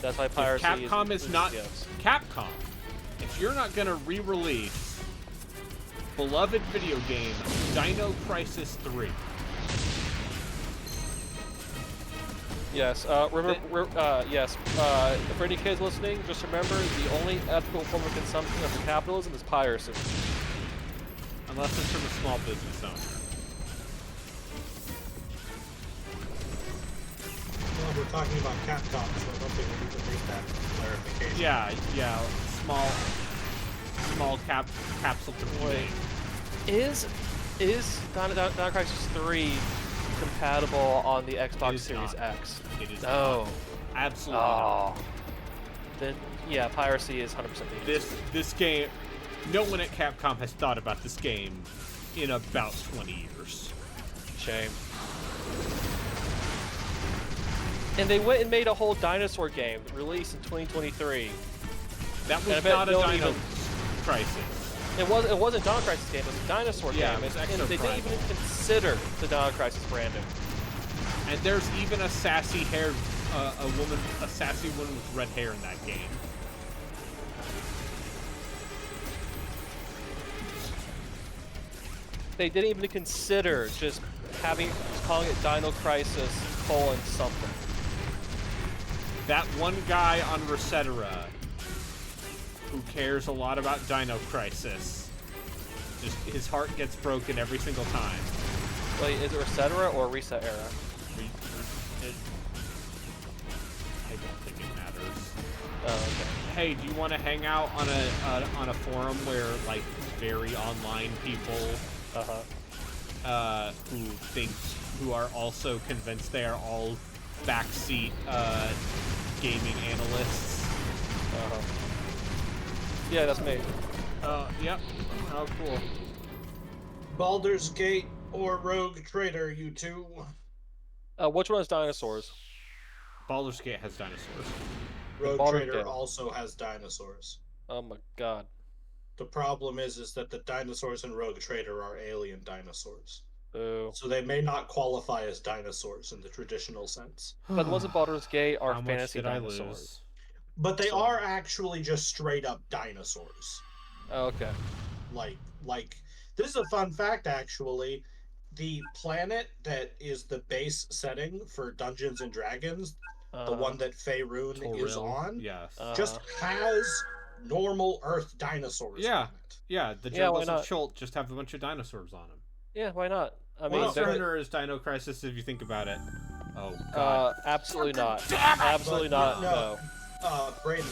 That's why piracy
Capcom is not...
Yes.
Capcom, if you're not gonna re-release beloved video game Dino Crisis 3...
Yes, yes, for any kids listening, just remember, the only ethical form of consumption of capitalism is piracy.
Unless it's from a small business owner.
Well, we're talking about Capcom, so I don't think we need to make that clarification.
Yeah, small capsule computing.
Is Dino Crisis 3 compatible on the Xbox Series X?
It is
no.
not. Absolutely not.
Then, yeah, piracy is 100% the answer.
This game, no one at Capcom has thought about this game in about 20 years.
Shame. And they went and made a whole dinosaur game released in 2023.
That was not a Dino Crisis.
It wasn't Dino Crisis game. It was a dinosaur game.
It was
and they didn't even consider the Dino Crisis branding.
And there's even a sassy woman with red hair in that game.
They didn't even consider just calling it Dino Crisis : something.
That one guy on Resetera who cares a lot about Dino Crisis, just his heart gets broken every single time.
Wait, is it Resetera or Reset Era?
I don't think it matters.
Oh, okay.
Hey, do you want to hang out on a forum where like very online people who are also convinced they are all backseat gaming analysts?
Yeah, that's me.
Yep. Oh, cool.
Baldur's Gate or Rogue Trader, you two?
Which one has dinosaurs?
Baldur's Gate has dinosaurs.
Rogue
Baldur's
Trader
Gate
also has dinosaurs.
Oh my god.
The problem is that the dinosaurs in Rogue Trader are alien dinosaurs.
Ooh.
So they may not qualify as dinosaurs in the traditional sense.
But the ones in Baldur's Gate are
How much
fantasy
did I
dinosaurs.
lose?
But they are actually just straight up dinosaurs.
Oh, okay.
Like this is a fun fact actually. The planet that is the base setting for Dungeons and Dragons, the one that Faerun is on, just has normal Earth dinosaurs on it.
Yeah, the jungles of Chult just have a bunch of dinosaurs on them.
Yeah, why not? I mean,
Monster Hunter is Dino Crisis if you think about it. Oh god.
Absolutely not. Absolutely not. No.
Brayden,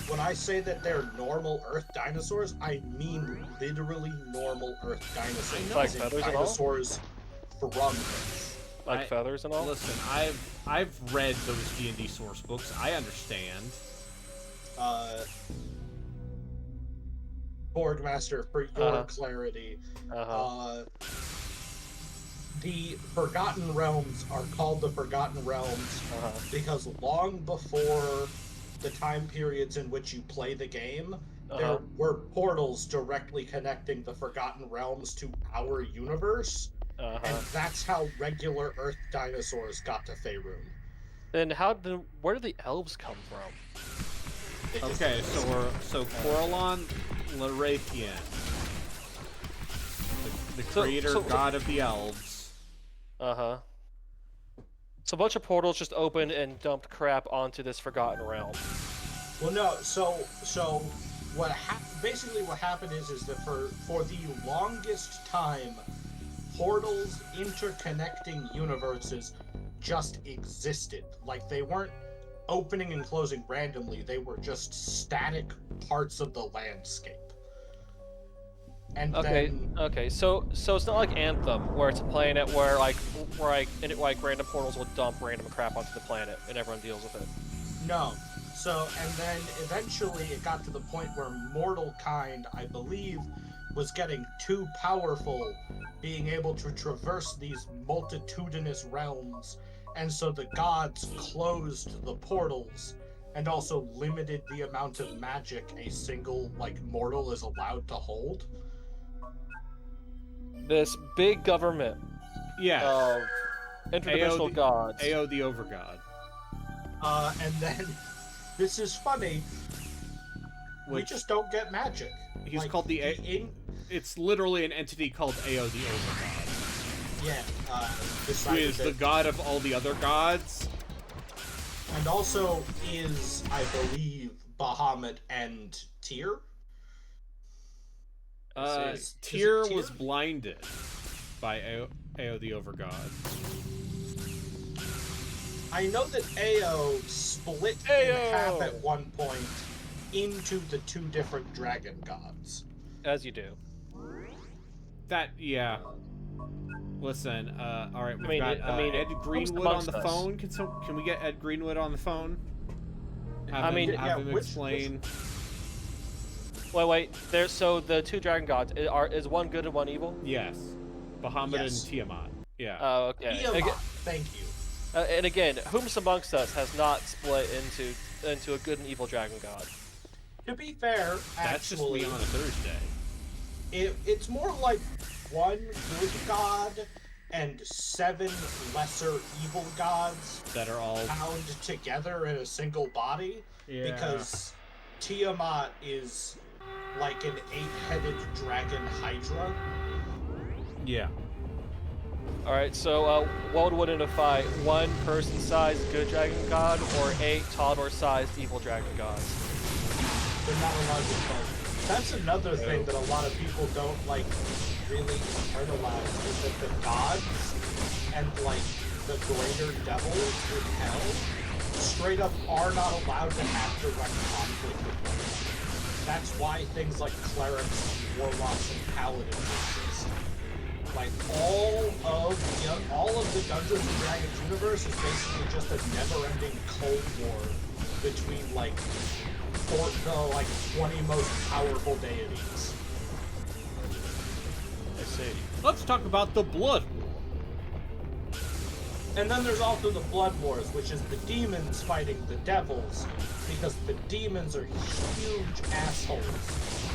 when I say that they're normal Earth dinosaurs, I mean literally normal Earth dinosaurs.
Like feathers and all?
Dinosaurs from Earth.
Like feathers and all?
Listen, I've read those D&D source books. I understand.
Boardmaster, for your clarity, the Forgotten Realms are called the Forgotten Realms because long before the time periods in which you play the game, there were portals directly connecting the Forgotten Realms to our universe, and that's how regular Earth dinosaurs got to Faerun.
Then where did the elves come from?
Okay, so Corellon Larathian, the creator god of the elves.
So a bunch of portals just opened and dumped crap onto this Forgotten Realm.
Well, no. So basically what happened is that for the longest time, portals interconnecting universes just existed. Like they weren't opening and closing randomly. They were just static parts of the landscape. And
okay. So it's not like Anthem, where it's a planet where random portals will dump random crap onto the planet and everyone deals with it.
No. So and then eventually it got to the point where mortal kind, I believe, was getting too powerful, being able to traverse these multitudinous realms, and so the gods closed the portals and also limited the amount of magic a single mortal is allowed to hold.
This big government Interdimensional gods.
Ao the Overgod.
And then, this is funny, we
Which
just don't get magic.
he's called it's literally an entity called Ao the Overgod.
Yeah,
Who is the god of all the other gods.
And also is, I believe, Bahamut and Tyr?
Tyr was blinded by Ao the Overgod.
I know that Ao split in half at one point into the two different dragon gods.
As you do.
Yeah. Listen, all right, we've got Ed
who's
Greenwood on the
us?
phone. Can we get Ed Greenwood on the phone? Have him explain.
Wait. So the two dragon gods is one good and one evil?
Yes, Bahamut and Tiamat. Yeah.
Oh, okay.
Tiamat, thank you.
And again, whomst amongst us has not split into a good and evil dragon god?
To be fair,
That's
actually,
just me on a Thursday.
it's more like one good god and 7 lesser evil gods
That are all
bound together in a single body.
Yeah.
Because Tiamat is like an 8-headed dragon hydra.
Yeah.
Alright, so what would identify one person-sized good dragon god or 8 toddler-sized evil dragon gods?
They're not allowed to both. That's another thing that a lot of people don't like really internalize, is that the gods and like the greater devils in hell straight up are not allowed to have direct conflict with one another. That's why things like clerics, warlocks, and paladins exist. Like all of the Dungeons and Dragons universe is basically just a never-ending Cold War between like the 20 most powerful deities.
I see.
Let's talk about the Blood War.
And then there's also the Blood Wars, which is the demons fighting the devils, because the demons are huge assholes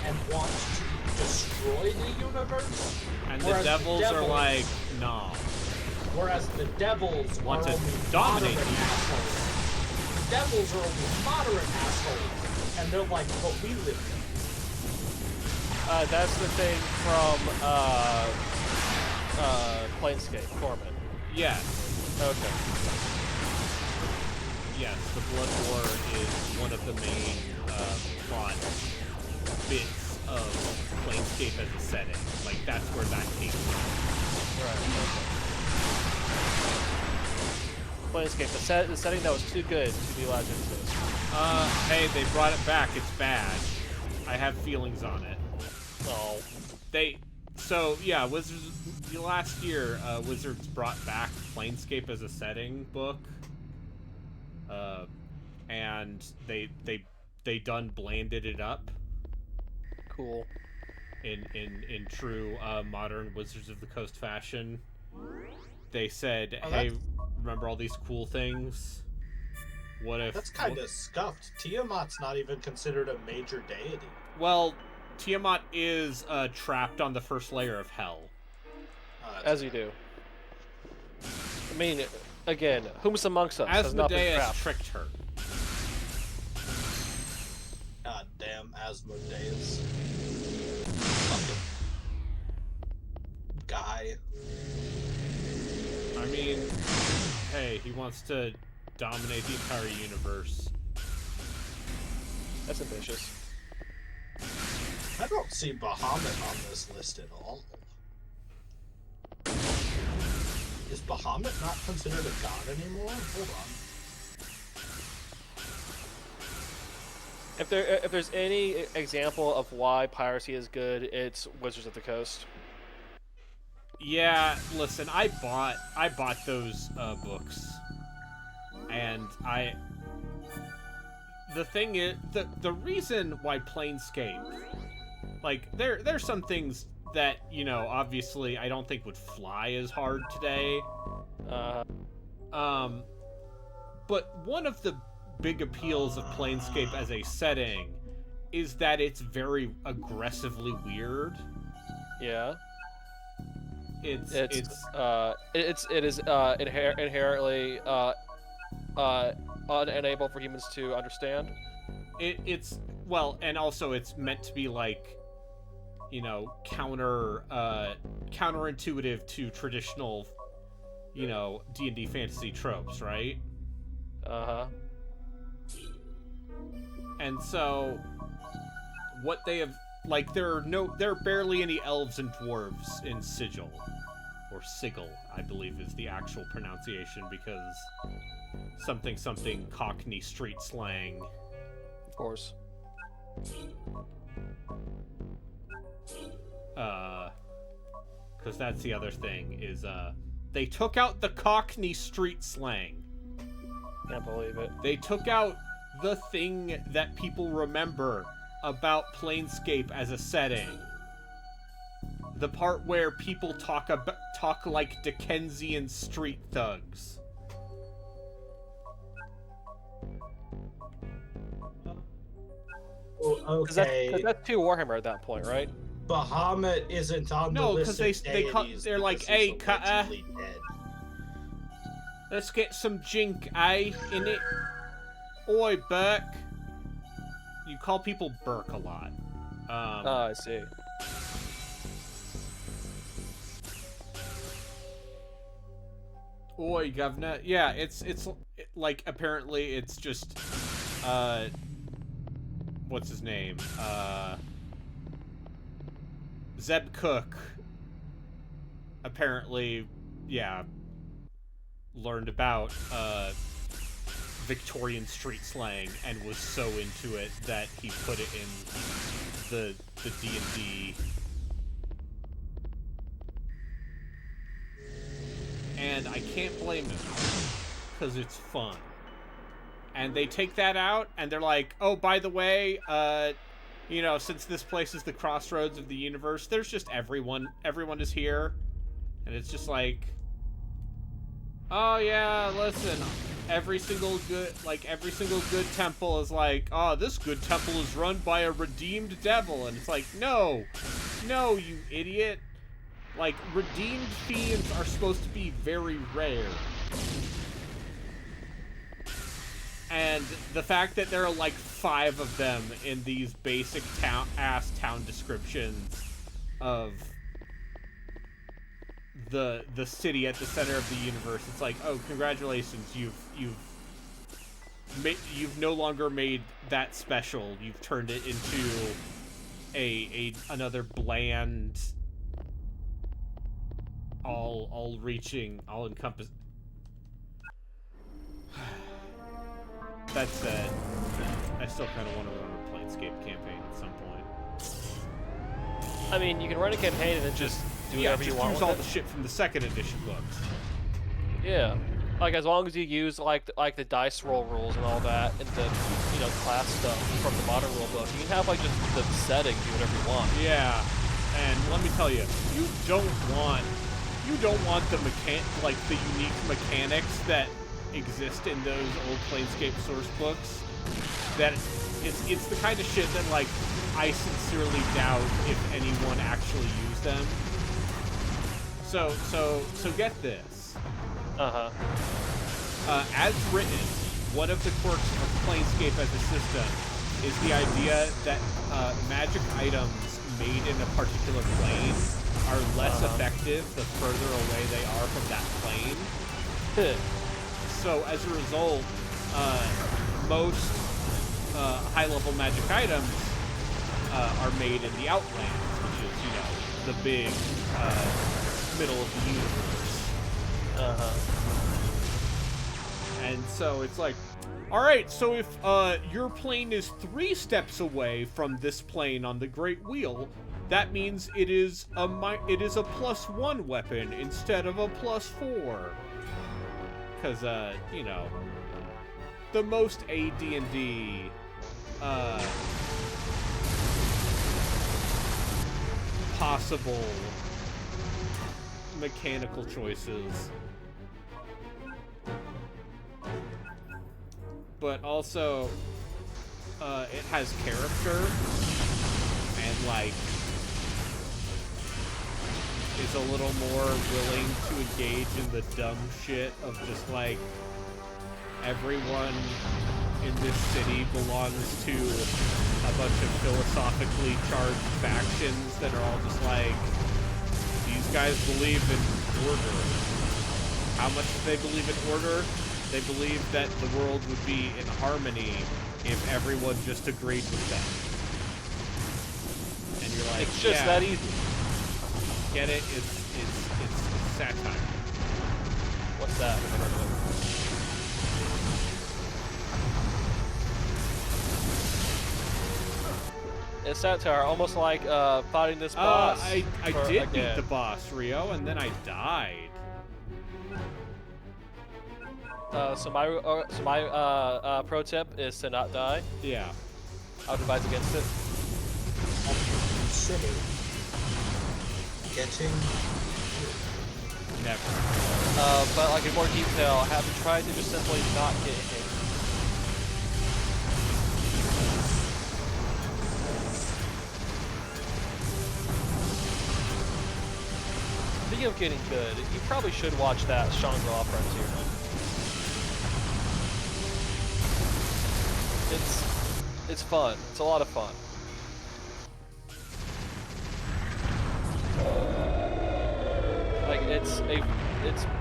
and want to destroy the universe.
And the devils are like, nah.
Whereas the devils
Want
are
to
only
dominate
moderate
you.
assholes. The devils are only moderate assholes, and they're like, but we live here.
That's the thing from Planescape, Torment.
Yes.
Okay.
Yes, the Blood War is one of the main plot bits of Planescape as a setting. Like, that's where that came from.
Right, okay. Planescape, the setting that was too good to be allowed to exist.
Hey, they brought it back. It's bad. I have feelings on it.
Oh.
Last year, Wizards brought back Planescape as a setting book. And they done blanded it up.
Cool.
In true modern Wizards of the Coast fashion. They said,
Oh,
hey, remember all these cool things? What if...
That's kind of scuffed. Tiamat's not even considered a major deity.
Well, Tiamat is trapped on the first layer of hell.
As you do. I mean, again, whomst amongst us has not been
Asmodeus
trapped?
tricked her.
God damn Asmodeus. Fucking guy.
I mean, hey, he wants to dominate the entire universe.
That's ambitious.
I don't see Bahamut on this list at all. Is Bahamut not considered a god anymore? Hold on.
If there's any example of why piracy is good, it's Wizards of the Coast.
Yeah, listen, I bought those books, and the thing is, the reason why Planescape, like, there's some things that, you know, obviously I don't think would fly as hard today. But one of the big appeals of Planescape as a setting is that it's very aggressively weird.
Yeah.
It's
it is inherently unable for humans to understand.
It's well, and also it's meant to be like, you know, counterintuitive to traditional, you know, D&D fantasy tropes, right?
Uh-huh.
And so what they have, like, there are barely any elves and dwarves in Sigil, or Sigil, I believe is the actual pronunciation, because something Cockney street slang.
Of course.
Because that's the other thing, is they took out the Cockney street slang.
Can't believe it.
They took out the thing that people remember about Planescape as a setting. The part where people talk like Dickensian street thugs.
Okay.
Cause that's too Warhammer at that point, right?
Bahamut isn't on the list. No, because
they're like, hey, cutter. Let's get some jink, eh? In it. Oi, Burke. You call people Burke a lot.
I see.
Oi, governor. Yeah, it's like, apparently it's just, what's his name? Zeb Cook. Apparently, yeah, learned about, Victorian street slang and was so into it that he put it in the D&D. And I can't blame him, because it's fun. And they take that out, and they're like, oh, by the way, you know, since this place is the crossroads of the universe, there's just everyone is here. And it's just like, oh yeah, listen, every single good temple is like, oh, this good temple is run by a redeemed devil. And it's like, no, you idiot. Like, redeemed fiends are supposed to be very rare. And the fact that there are like 5 of them in these basic town descriptions of the city at the center of the universe, it's like, oh, congratulations, you've no longer made that special. You've turned it into another bland, all-reaching, all-encompassing. That said, I still kind of want to run a Planescape campaign at some point.
I mean, you can run a campaign and then just do whatever you want.
Use all the shit from the 2nd edition books.
Yeah, like as long as you use like the dice roll rules and all that, and the class stuff from the modern rule book, you can have like just the setting, do whatever you want.
Yeah, and let me tell you, you don't want the unique mechanics that exist in those old Planescape source books. That it's the kind of shit that, like, I sincerely doubt if anyone actually used them. So get this. As written, one of the quirks of Planescape as a system is the idea that magic items made in a particular plane are less effective the further away they are from that plane. So as a result, most high-level magic items are made in the Outlands, which is, the big middle of the universe. And so it's like, all right, so if your plane is 3 steps away from this plane on the Great Wheel, that means it is a +1 weapon instead of a +4. Because, the most AD&D, possible mechanical choices. But also, it has character, and, like, is a little more willing to engage in the dumb shit of just like everyone in this city belongs to a bunch of philosophically charged factions that are all just like, these guys believe in order. How much do they believe in order? They believe that the world would be in harmony if everyone just agreed with them. And you're like,
It's just
yeah,
that easy.
get it? It's satire.
What's that? Never heard of it. It's satire, almost like fighting this boss.
I
for-
did beat
again.
the boss, Rio, and then I died.
So my pro tip is to not die.
Yeah.
I'll advise against it.
Consider getting
Never.
But like in more detail, have you tried to just simply not get hit? Speaking of getting good, you probably should watch that Shangri-La Frontier. It's fun. It's a lot of fun. Like it's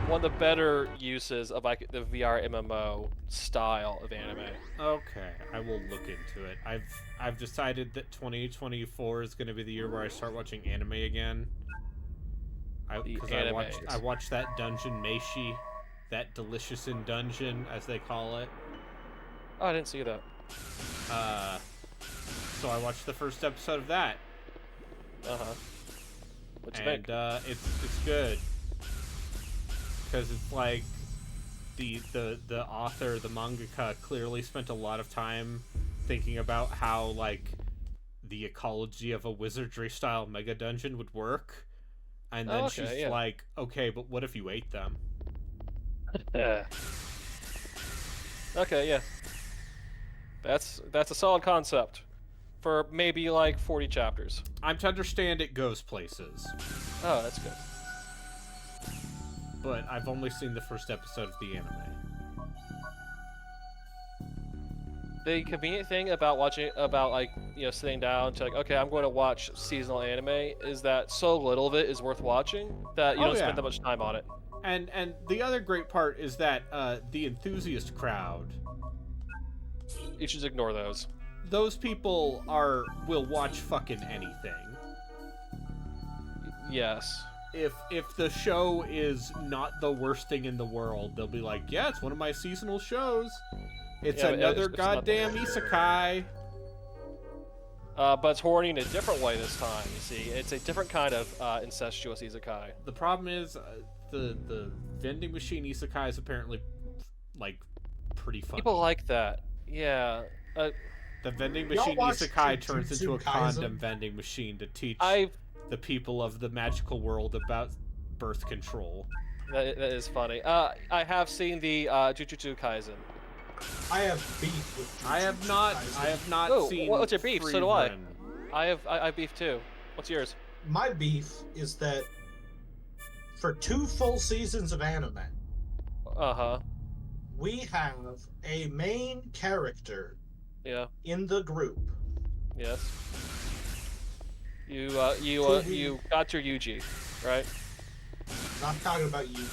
one of the better uses of like the VR MMO style of anime.
Okay, I will look into it. I've decided that 2024 is going to be the year where I start watching anime again. Because I watched that Dungeon Meshi, that Delicious in Dungeon as they call it.
Oh, I didn't see that.
So I watched the first episode of that.
What'd you
And
think?
it's good. Because it's like the author, the mangaka, clearly spent a lot of time thinking about how like the ecology of a wizardry style mega dungeon would work. And then she's like, okay, but what if you ate them?
Yeah. Okay, yeah. That's a solid concept for maybe like 40 chapters.
I'm to understand it goes places,
Oh, that's good.
but I've only seen the first episode of the anime.
The convenient thing about like, sitting down to like, okay, I'm going to watch seasonal anime is that so little of it is worth watching that you don't spend that much time on it.
And the other great part is that the enthusiast crowd,
You should ignore those.
those people will watch fucking anything.
Yes.
If the show is not the worst thing in the world, they'll be like, yeah, it's one of my seasonal shows. It's
Yeah,
another
it's not the
goddamn
worst.
isekai.
But it's horny in a different way this time, you see. It's a different kind of incestuous isekai.
The problem is the vending machine isekai is apparently like pretty funny.
People like that. Yeah.
The vending
Y'all
machine
watch
isekai turns into a
Jujutsu Kaisen?
condom vending machine to teach the people of the magical world about birth control.
That is funny. I have seen the Jujutsu Kaisen.
I have beef with Jujutsu
I have not
Oh,
seen.
what's your beef? So do I.
Frieren.
I have beef too. What's yours?
My beef is that for 2 full seasons of anime,
Uh-huh.
we have a main character
Yeah.
in the group.
Yes. You
Could
you got your Yuji, right?
Not talking about you.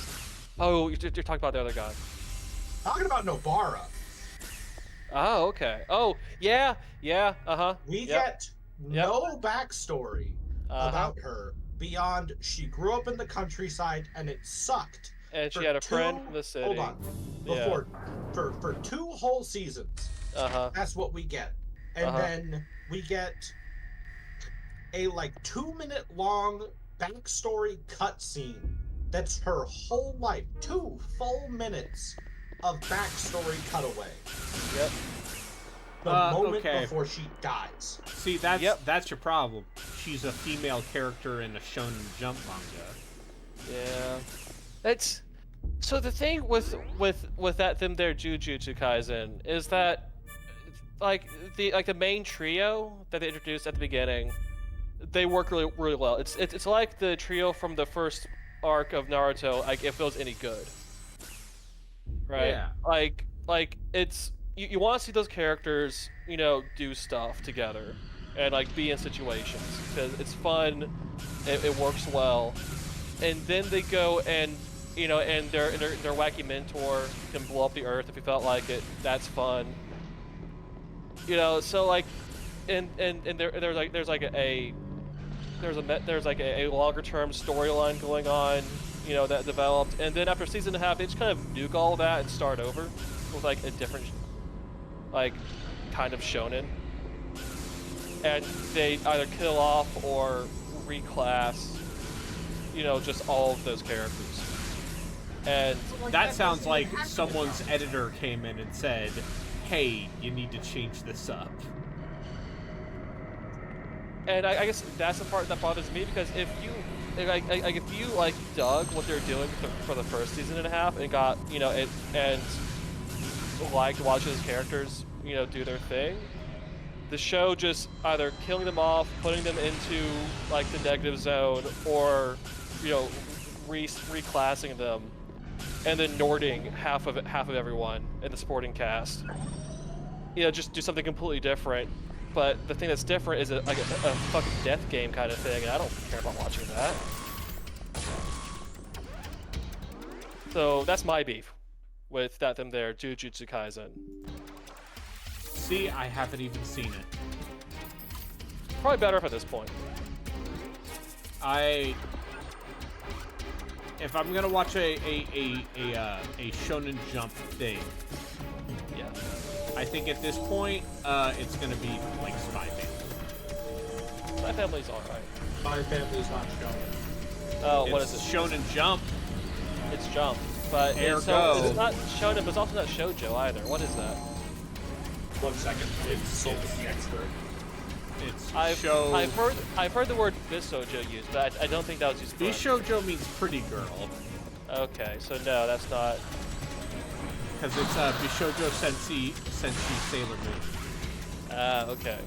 Oh, you're talking about the other guy.
Talking about Nobara.
Oh, okay. Oh, yeah, uh-huh.
We
Yep.
get no backstory about her beyond she grew up in the countryside and it sucked.
And she
for
had a
2
friend in the city.
Hold on. Before for 2 whole seasons.
Uh-huh.
That's what we get. And
Uh-huh.
then we get a like 2-minute long backstory cutscene that's her whole life. 2 full minutes of backstory cutaway.
Yep.
The moment
okay.
before she dies.
See, that's your problem. She's a female character in a Shonen Jump manga.
Yeah. That's so the thing with that them there Jujutsu Kaisen is that like the main trio that they introduced at the beginning, they work really really well. It's like the trio from the first arc of Naruto. Like if it was any good, right?
Yeah.
Like it's you want to see those characters, you know, do stuff together, and like be in situations because it's fun. It works well, and then they go and you know, and their wacky mentor can blow up the earth if he felt like it. That's fun. You know, so like, and there's like a longer term storyline going on, you know, that developed, and then after season and a half, they just kind of nuke all of that and start over with like a different, like, kind of shonen, and they either kill off or reclass, you know, just all of those characters, and
That sounds like someone's editor came in and said, "Hey, you need to change this up."
And I guess that's the part that bothers me because if you if you like dug what they're doing for the first season and a half and got you know and liked watching those characters you know do their thing, the show just either killing them off, putting them into like the negative zone, or you know reclassing them, and then Nording half of everyone in the supporting cast. You know, just do something completely different. But the thing that's different is like a fucking death game kind of thing, and I don't care about watching that. So that's my beef with that them there, Jujutsu Kaisen.
See, I haven't even seen it.
Probably better off at this point.
If I'm gonna watch a Shonen Jump thing,
Yeah.
I think at this point, it's gonna be like Spy Family.
My family's alright.
My family's not showing.
Oh, what
It's
is it?
Shonen Jump.
It's Jump. But it's not shonen, but it's also not shoujo either. What is that?
1 second. It's sold the expert.
It's
I've heard the word bisoujo used, but I don't think that was used.
Bishoujo means pretty girl.
Okay, so no, that's not.
Because it's Bishoujo Senshi Sailor Moon.
Okay.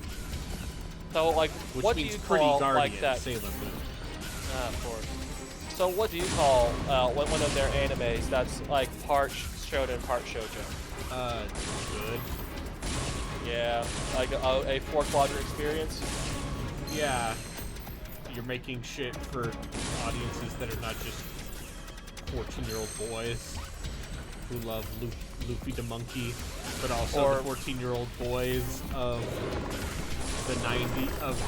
So like,
Which
what do
means
you
pretty
call
guardian
like that?
Sailor Moon.
Of course. So what do you call one of their animes that's like part shonen, part shoujo?
Good.
Yeah, like a 4-quadrant experience.
Yeah. You're making shit for audiences that are not just 14-year-old boys who love Luffy the Monkey, but also the 14-year-old boys of the 90s of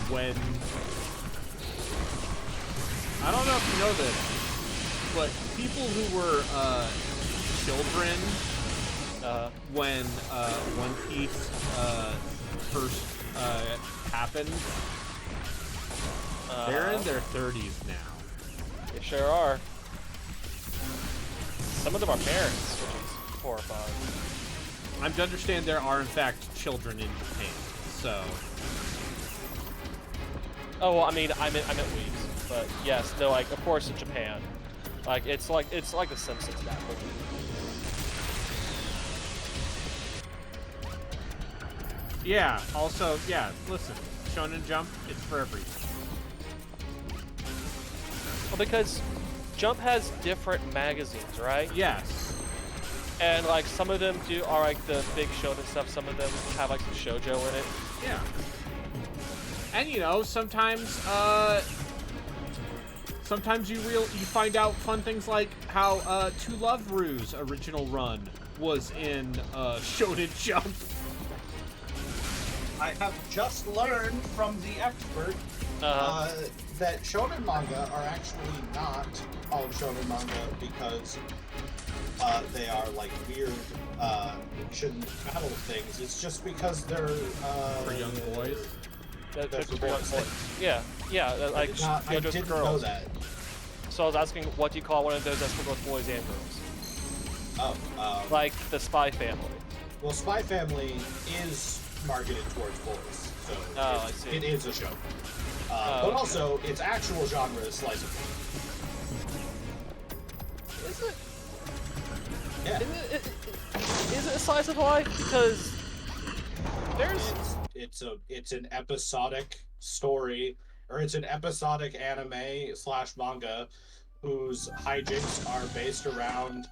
when I don't know if you know this, but people who were children when One Piece first happened, they're in their 30s now.
They sure are. Some of them are parents, which is horrifying.
I'm to understand there are in fact children in Japan, so.
Oh, well, I mean, I meant weeks, but yes, no, like of course in Japan, like it's like The Simpsons that movie.
Yeah. Also, yeah. Listen, Shonen Jump, it's for everyone.
Well, because Jump has different magazines, right?
Yes.
And like some of them are like the big shonen stuff. Some of them have like some shoujo in it.
Yeah. And you know, sometimes you find out fun things like how To Love Rue's original run was in Shonen Jump.
I have just learned from the expert that shonen manga are actually not called shonen manga because they are like weird shouldn't battle things. It's just because they're
For young boys.
They're
for
for
boys.
yeah, like
I
JoJo's
didn't
for girls.
know that.
So I was asking, what do you call one of those that's for both boys and girls?
Oh,
Like the Spy Family.
well, Spy Family is marketed towards boys, so
I see.
it is a show. But
okay.
also, its actual genre is slice of life.
Is it?
Yeah.
Is it a slice of life? Because there's
It's an episodic story, or it's an episodic anime slash manga whose hijinks are based around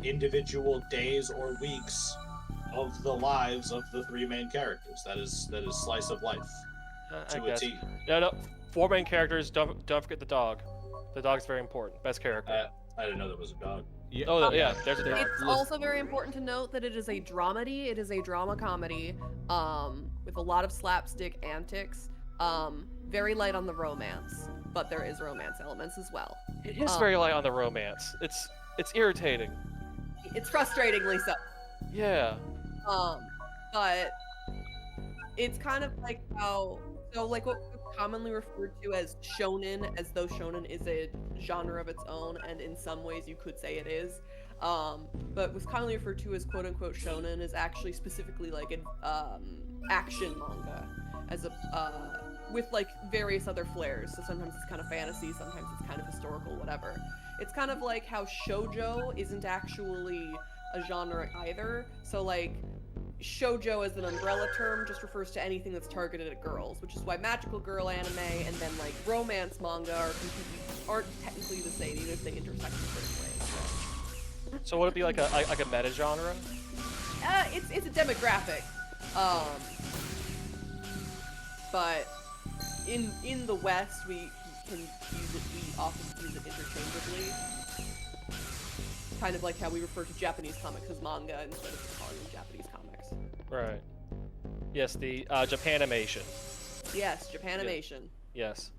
individual days or weeks of the lives of the three main characters. That is slice of life
I
to a
guess.
T.
No, four main characters. Don't forget the dog. The dog's very important. Best character.
I didn't know there was a dog.
Yeah.
Oh yeah, there's a dog.
It's also very important to note that it is a dramedy. It is a drama comedy, with a lot of slapstick antics. Very light on the romance, but there is romance elements as well.
It is very light on the romance. It's irritating.
It's frustratingly so.
Yeah.
But it's kind of like how, so like what we commonly referred to as shonen, as though shonen is a genre of its own, and in some ways you could say it is. But what's commonly referred to as quote unquote shonen is actually specifically like an action manga, as a with like various other flares. So sometimes it's kind of fantasy, sometimes it's kind of historical, whatever. It's kind of like how shoujo isn't actually a genre either. So like shoujo as an umbrella term just refers to anything that's targeted at girls, which is why magical girl anime and then like romance manga aren't technically the same, even if they intersect in certain ways.
So would it be like a meta genre?
It's a demographic, but in the West we often use it interchangeably. Kind of like how we refer to Japanese comics as manga instead of calling them Japanese comics.
Right. Yes, the Japanimation.
Yes, Japanimation.
Yes.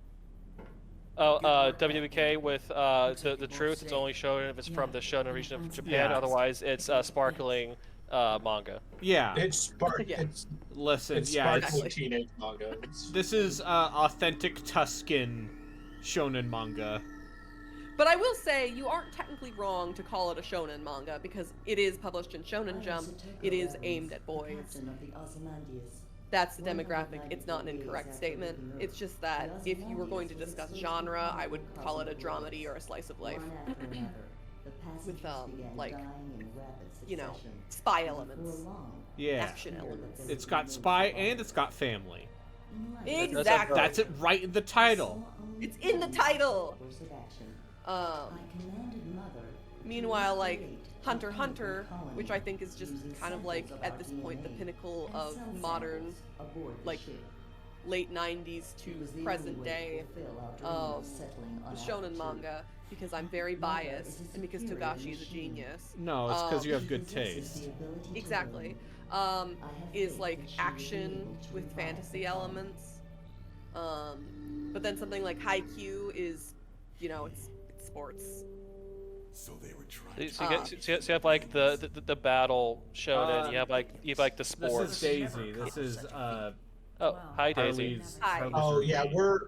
Oh, WWK with the truth. It's only shown if it's from the Shonen region of Japan.
Yeah.
Otherwise, it's sparkling manga.
Yeah.
It's
Yeah.
Listen,
it's
yeah,
sparkling teenage manga.
this is authentic Tuscan shonen manga.
But I will say, you aren't technically wrong to call it a shonen manga, because it is published in Shonen Jump. It is aimed at boys. That's the demographic. It's not an incorrect statement. It's just that if you were going to discuss genre, I would call it a dramedy or a slice of life. With, like, you know, spy elements.
Yeah.
Action elements.
It's got spy and it's got family.
Exactly.
That's it right in the title.
It's in the title! Meanwhile, like, Hunter x Hunter, which I think is just kind of like, at this point, the pinnacle of modern, like, late 90s to present day shonen manga, because I'm very biased, and because Togashi is a genius.
No, it's because you have good taste.
Exactly. Is like action with fantasy elements. But then something like Haikyuu is, you know, it's sports.
So they were trying.
So you have like the battle shonen. You have like the sports.
This is Daisy. This is
Oh, hi Daisy.
Harley's.
Hi.
Harley's
Oh yeah,
roommate.
we're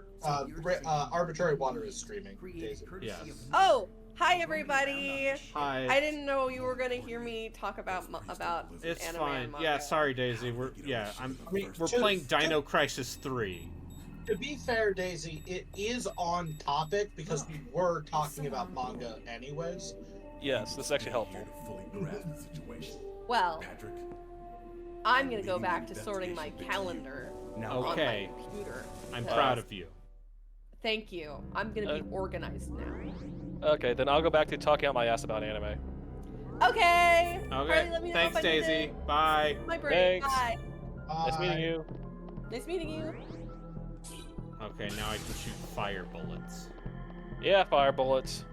Arbitrary Water is streaming. Daisy.
Yes.
Oh, hi everybody.
Hi.
I didn't know you were gonna hear me talk about
It's
anime
fine.
and manga.
Yeah, sorry, Daisy. We're playing Dino Crisis 3.
To be fair, Daisy, it is on topic because we were talking about manga anyways.
Yes, this is actually helpful.
Here to fully grasp the situation.
Well,
Patrick.
I'm gonna go back to sorting my calendar
Okay.
on my computer.
I'm
because-
proud of you.
Thank you. I'm gonna be organized now.
Okay, then I'll go back to talking out my ass about anime.
Okay.
Okay.
Harley, let me know
Thanks,
if I need
Daisy.
it.
Bye.
My brain.
Thanks.
Bye.
Nice meeting you.
Nice meeting you.
Okay, now I can shoot fire bullets.
Yeah, fire bullets.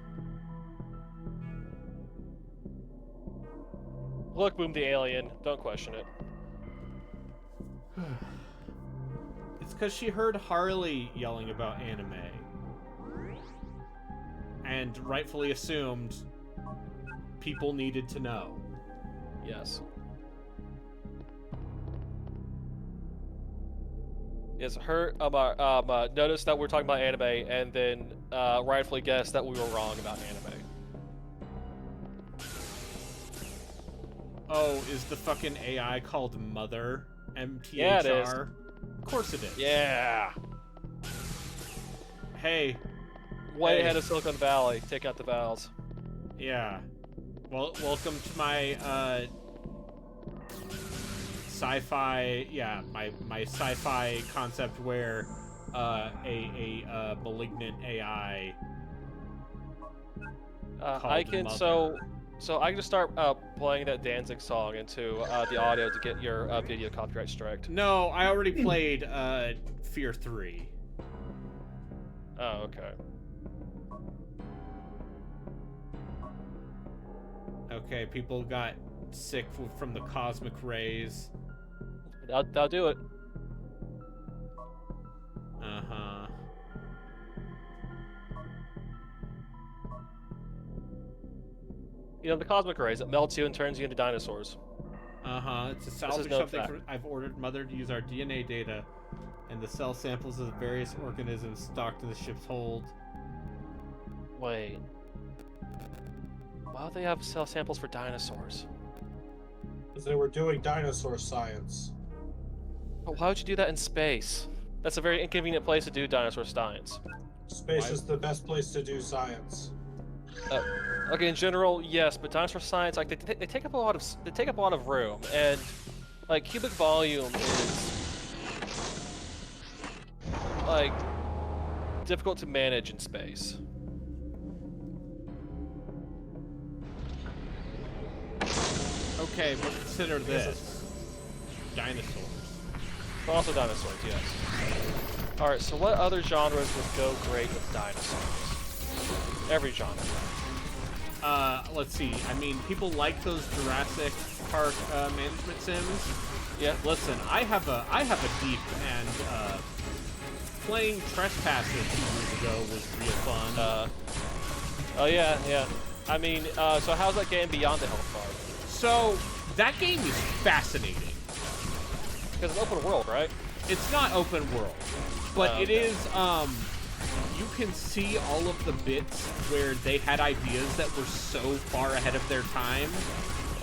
Look, Boom the alien. Don't question it.
It's because she heard Harley yelling about anime. And rightfully assumed people needed to know.
Yes. Yes, her noticed that we're talking about anime, and then rightfully guessed that we were wrong about anime.
Oh, is the fucking AI called Mother? MTHR?
Yeah, it is.
Of course it is.
Yeah.
Hey.
Way
Hey.
ahead of Silicon Valley. Take out the vowels.
Yeah. Well, welcome to my sci-fi, my sci-fi concept where a malignant AI.
I can
Mother.
so I can just start playing that Danzig song into the audio to get your video copyright striked.
No, I already played Fear 3.
Oh, okay.
Okay, people got sick from the cosmic rays.
That'll do it.
Uh-huh.
You know, the cosmic rays, it melts you and turns you into dinosaurs.
Uh-huh. To salvage
known
something,
fact.
I've ordered Mother to use our DNA data and the cell samples of the various organisms stocked in the ship's hold.
Wait. Why would they have cell samples for dinosaurs?
Because they were doing dinosaur science.
But why would you do that in space? That's a very inconvenient place to do dinosaur science.
Space is the best place to do science.
Okay, in general, yes, but dinosaur science, like they take up a lot of room, and like cubic volume is like difficult to manage in space.
Okay, but consider this. Dinosaurs.
But also dinosaurs, yes. Alright, so what other genres would go great with dinosaurs? Every genre.
Let's see. I mean, people like those Jurassic Park management sims.
Yeah.
Listen, I have a deep and playing Trespass 2 years ago was real fun.
Oh yeah, yeah. I mean, so how's that game Beyond the Health Bar?
So that game is fascinating.
Because it's open world, right?
It's not open world, but it
okay.
is. You can see all of the bits where they had ideas that were so far ahead of their time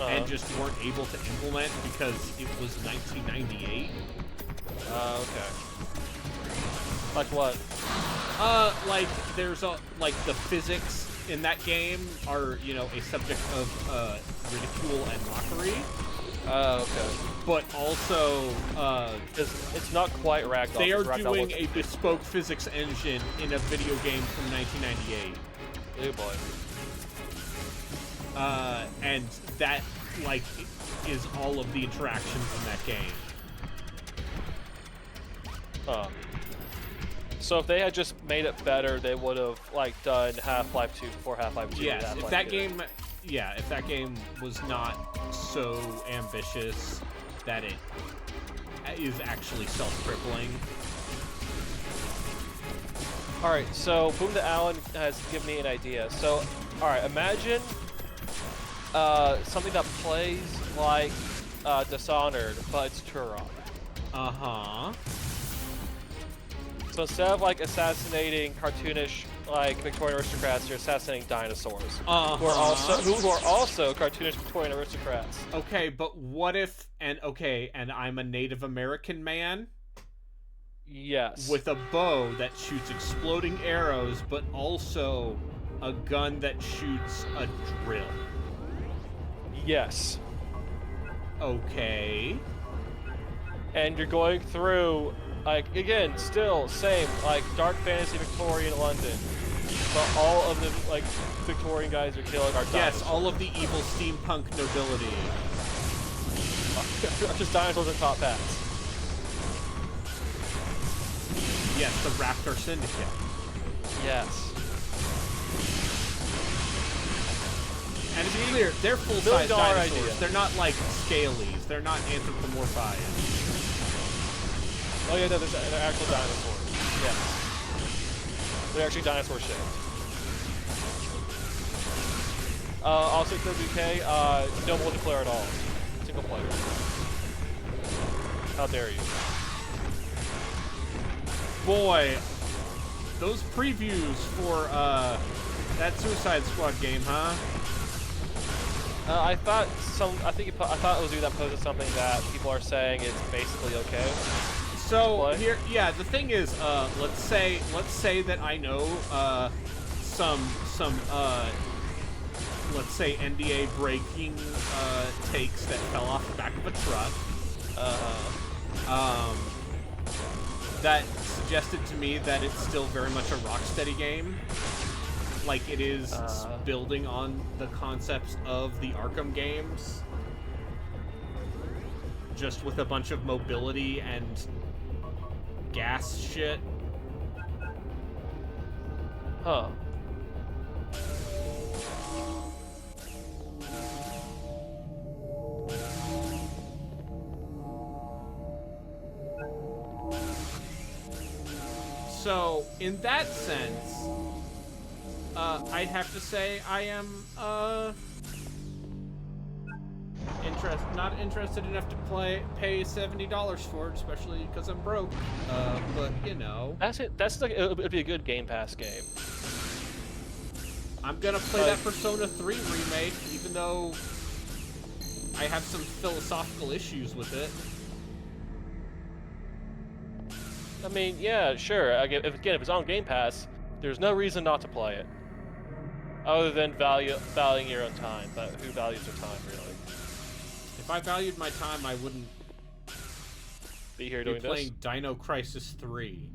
and just weren't able to implement because it was 1998.
Okay. Like what?
Like there's the physics in that game are, you know, a subject of ridicule and mockery.
Okay.
But also,
It's not quite Ragdoll.
they are
'cause Ragdoll
doing
was-
a bespoke physics engine in a video game from 1998.
Oh boy.
And that, like, is all of the interactions in that game.
So if they had just made it better, they would have like done Half-Life 2 before Half-Life 2.
Yes,
Half-Life
if that
2.
game, if that game was not so ambitious that it is actually self-crippling.
All right, so Boom to Allen has given me an idea. So, all right, imagine something that plays like Dishonored, but it's Turok.
Uh-huh.
So instead of like assassinating cartoonish like Victorian aristocrats, you're assassinating dinosaurs who are also cartoonish Victorian aristocrats.
Okay, but what if and I'm a Native American man
Yes.
with a bow that shoots exploding arrows, but also a gun that shoots a drill.
Yes.
Okay.
And you're going through, like, again, still same, like dark fantasy Victorian London, but all of the like Victorian guys you're killing are dinosaurs.
Yes, all of the evil steampunk nobility.
Are just dinosaurs in top hats.
Yes, the Raptor Syndicate.
Yes.
And to be clear, they're full-size
$1 million
dinosaurs.
idea.
They're not like scalies. They're not anthropomorphized.
Oh yeah, no, they're actual dinosaurs. Yes. They're actually dinosaur shaped. Also, BK, no multiplayer at all. Single player. How dare you?
Boy, those previews for that Suicide Squad game, huh?
I thought it was you that posted something that people are saying it's basically okay.
So
What?
here, yeah, the thing is, let's say that I know some let's say NDA breaking takes that fell off the back of a truck. That suggested to me that it's still very much a Rocksteady game. Like, it is building on the concepts of the Arkham games. Just with a bunch of mobility and gas shit.
Huh.
So, in that sense, I'd have to say I am, not interested enough to pay $70 for it, especially because I'm broke. But, you know.
That's it. That's like, it'd be a good Game Pass game.
I'm gonna play that Persona 3 remake, even though I have some philosophical issues with it.
I mean, yeah, sure. If it's on Game Pass, there's no reason not to play it. Other than valuing your own time, but who values their time, really?
If I valued my time, I wouldn't
be here
be
doing
playing Dino Crisis 3.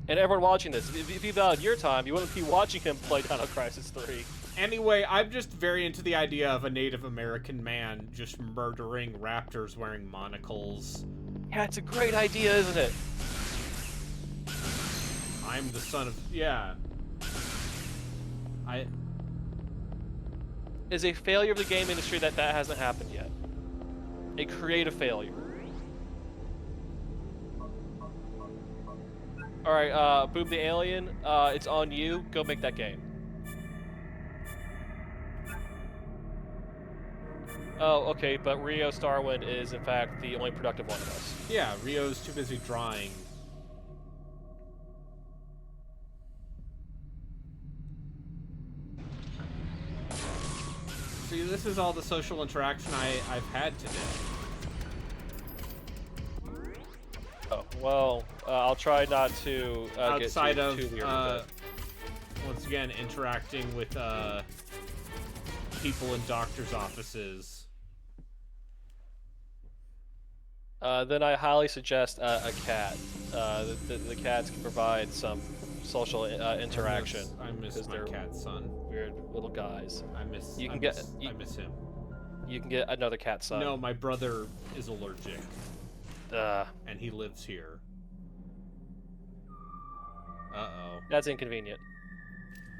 And everyone watching this, if you valued your time, you wouldn't be watching him play Dino Crisis 3.
Anyway, I'm just very into the idea of a Native American man just murdering raptors wearing monocles.
Yeah, it's a great idea, isn't it?
I'm the son of... yeah.
Is a failure of the game industry that hasn't happened yet. A creative failure. Alright, Boom the Alien, it's on you. Go make that game. Oh, okay, but Rio Starwind is, in fact, the only productive one of us.
Yeah, Rio's too busy drawing. See, this is all the social interaction I've had today.
Oh, well, I'll try not to
Outside
get
of,
too weird with it.
once again, interacting with people in doctors' offices.
Then I highly suggest a cat. The cats can provide some social interaction.
I miss my
they're
cat son.
weird little guys.
I miss
You can
I miss him.
You can get another cat son.
No, my brother is allergic. And he lives here. Uh-oh.
That's inconvenient.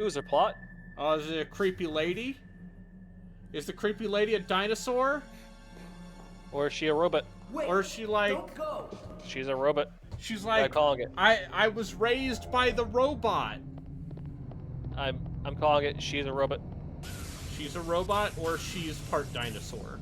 Ooh, is there plot?
Oh, is it a creepy lady? Is the creepy lady a dinosaur?
Or is she a robot?
Wait,
Or is she like...
don't go.
She's a robot.
She's
I'm
like...
calling it.
I was raised by the robot.
I'm calling it. She's a robot.
She's a robot or she's part dinosaur?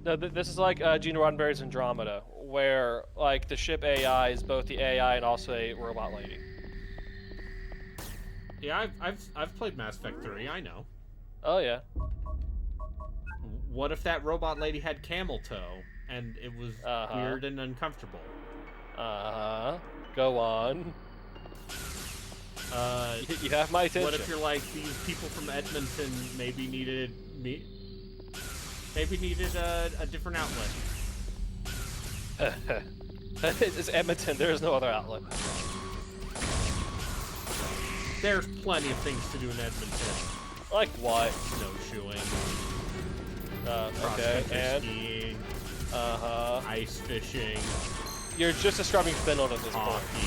No, this is like Gene Roddenberry's Andromeda, where like the ship AI is both the AI and also a robot lady.
Yeah, I've played Mass Effect 3, I know.
Oh yeah.
What if that robot lady had camel toe and it was weird and uncomfortable?
Go on. You have my attention.
What if you're like, these people from Edmonton maybe needed a different outlet?
It's Edmonton. There is no other outlet.
There's plenty of things to do in Edmonton.
Like what?
Snowshoeing,
Okay,
cross-country
and
skiing, ice fishing,
you're just describing Finland at this point.
hockey.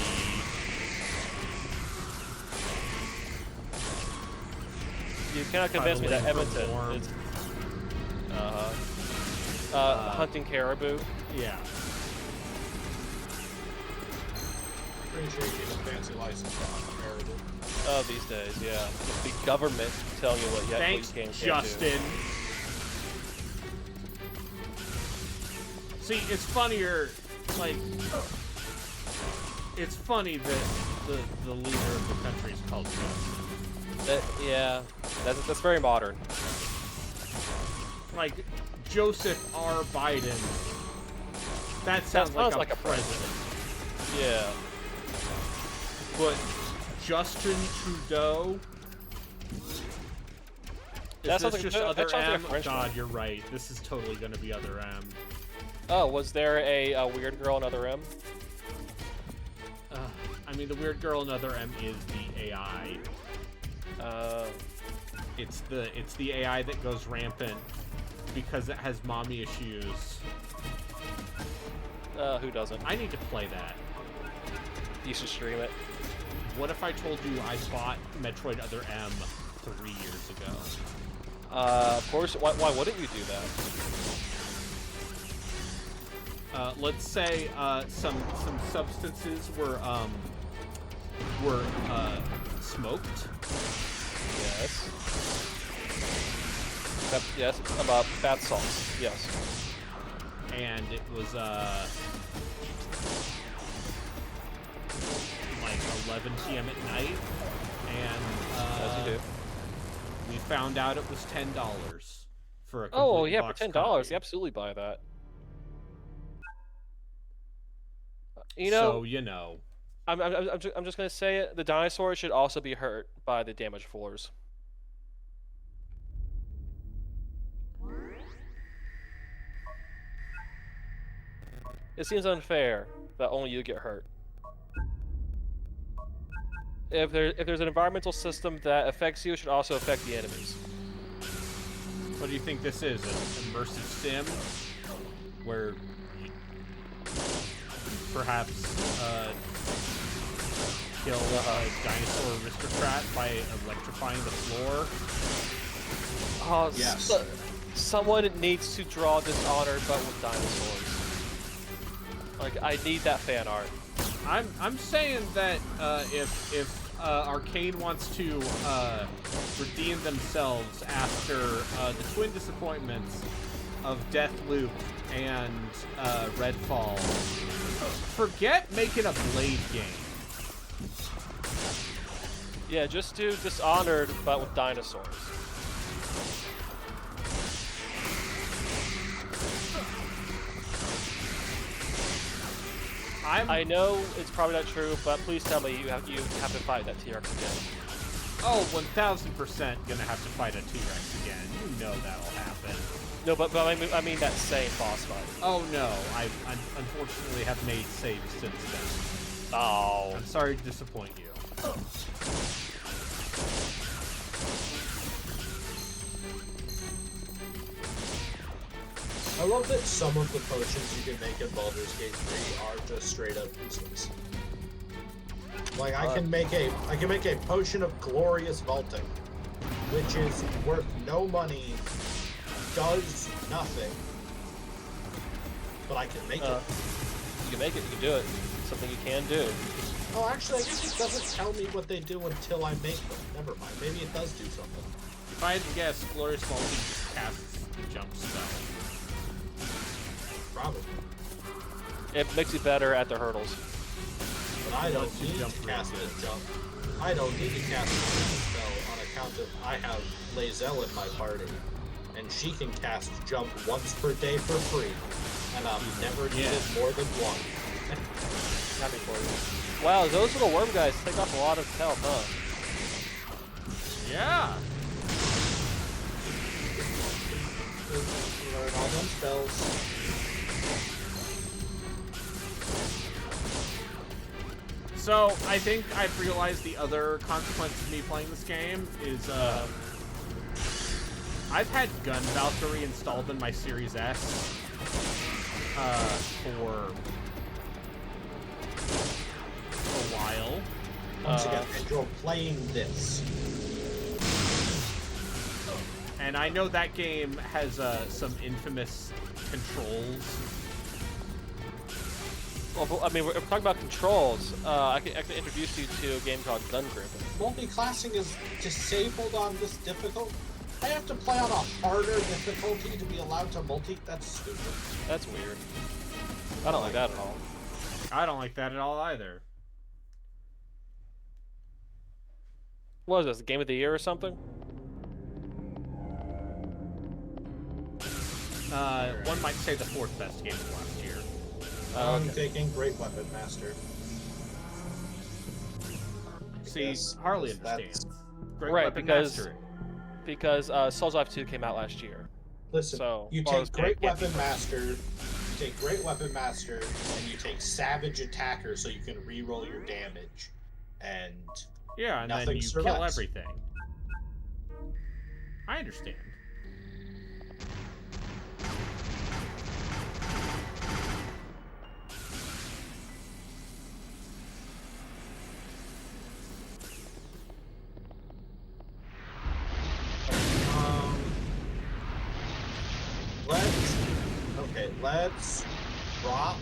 You cannot convince me that
Cuddling for
Edmonton
warmth.
is hunting caribou.
Yeah.
Pretty sure you need a fancy license to hunt caribou.
Oh, these days, yeah. The government telling you what
Thanks,
you can and can't
Justin. See, it's funnier, like, it's funny that the leader of the country is called Justin.
do. Yeah, that's very modern.
Like, Joseph R. Biden. That sounds like a president.
Yeah.
But Justin Trudeau. Is
sounds
this
like
just
that
other
sounds like a
M?
French
God,
one.
you're right. This is totally gonna be other M.
Oh, was there a weird girl in Other M?
I mean, the weird girl in other M is the AI.
Uh,
It's the AI that goes rampant because it has mommy issues.
who doesn't?
I need to play that.
You should stream it.
What if I told you I bought Metroid Other M 3 years ago?
Of course. Why wouldn't you do that?
Let's say some substances were smoked.
Yes. Yes. Bath salts. Yes.
And it was like 11 p.m. at night, and
As you do.
we found out it was $10 for a
Oh
complete
yeah, for
box
$10,
copy.
you absolutely buy that. You know,
So you know,
I'm just gonna say it. The dinosaurs should also be hurt by the damaged floors. It seems unfair that only you get hurt. If there's an environmental system that affects you, it should also affect the enemies.
what do you think this is? An immersive sim where you perhaps kill a dinosaur aristocrat by electrifying the floor?
Oh,
Yes.
Someone needs to draw Dishonored, but with dinosaurs. Like, I need that fan art.
I'm saying that if Arcane wants to redeem themselves after the twin disappointments of Deathloop and Redfall, forget making a Blade game.
Yeah, just do Dishonored, but with dinosaurs. I know it's probably not true, but please tell me you have to fight that T-Rex again.
Oh, 1000% gonna have to fight a T-Rex again. You know that'll happen.
No, but I mean that same boss fight.
Oh no, I unfortunately have made saves since then.
Oh.
I'm sorry to disappoint you.
I love that some of the potions you can make in Baldur's Gate 3 are just straight up useless. Like I can make a potion of glorious vaulting, which is worth no money, does nothing, but I can make it.
You can make it. You can do it. It's something you can do.
Oh, actually, I guess it doesn't tell me what they do until I make them. Never mind. Maybe it does do something.
If I had to guess, Glorious Vaulting just casts the jump spell.
Probably.
It makes you better at the hurdles.
But I don't
Once you
need
jump
to
really
cast
good.
a jump. I don't need to cast a jump spell on account of I have Lae'zel in my party, and she can cast jump once per day for free, and I've never needed more than one.
Happy for you. Wow, those little worm guys take off a lot of health, huh?
Yeah.
Learn all them spells.
So, I think I've realized the other consequence of me playing this game is, I've had Gun Valkyrie installed in my Series S, for a while.
Once again, enjoy playing this.
And I know that game has, some infamous controls.
Well, I mean, we're talking about controls. I can introduce you to a game called Gun Grouping.
Multi-classing is disabled on this difficult. I have to play on a harder difficulty to be allowed to multi. That's stupid.
That's weird. I don't like that at all.
I don't like that at all either.
What is this, Game of the Year or something?
One might say the fourth best game of last year.
I'm
Okay.
taking Great Weapon Master.
See,
Yes,
Harley
that's-
understands. Great
Right,
weapon
because-
mastery.
because Souls Life 2 came out last year.
Listen,
So,
you
or it was
take Great
can't be
Weapon
first.
Master, and you take Savage Attacker so you can reroll your damage, and
Yeah, and then
nothing
you
survives.
kill everything. I understand.
Let's drop.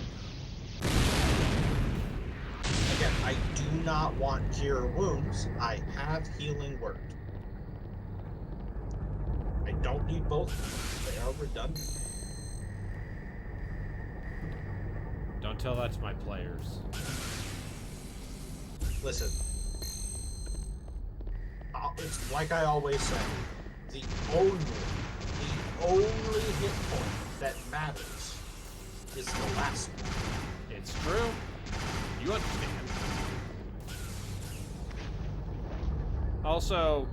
Again, I do not want Cure Wounds. I have Healing Word. I don't need both. They are redundant.
Don't tell that to my players.
Listen. It's like I always say. The only hit point that matters is the last one.
It's true. You understand. Also,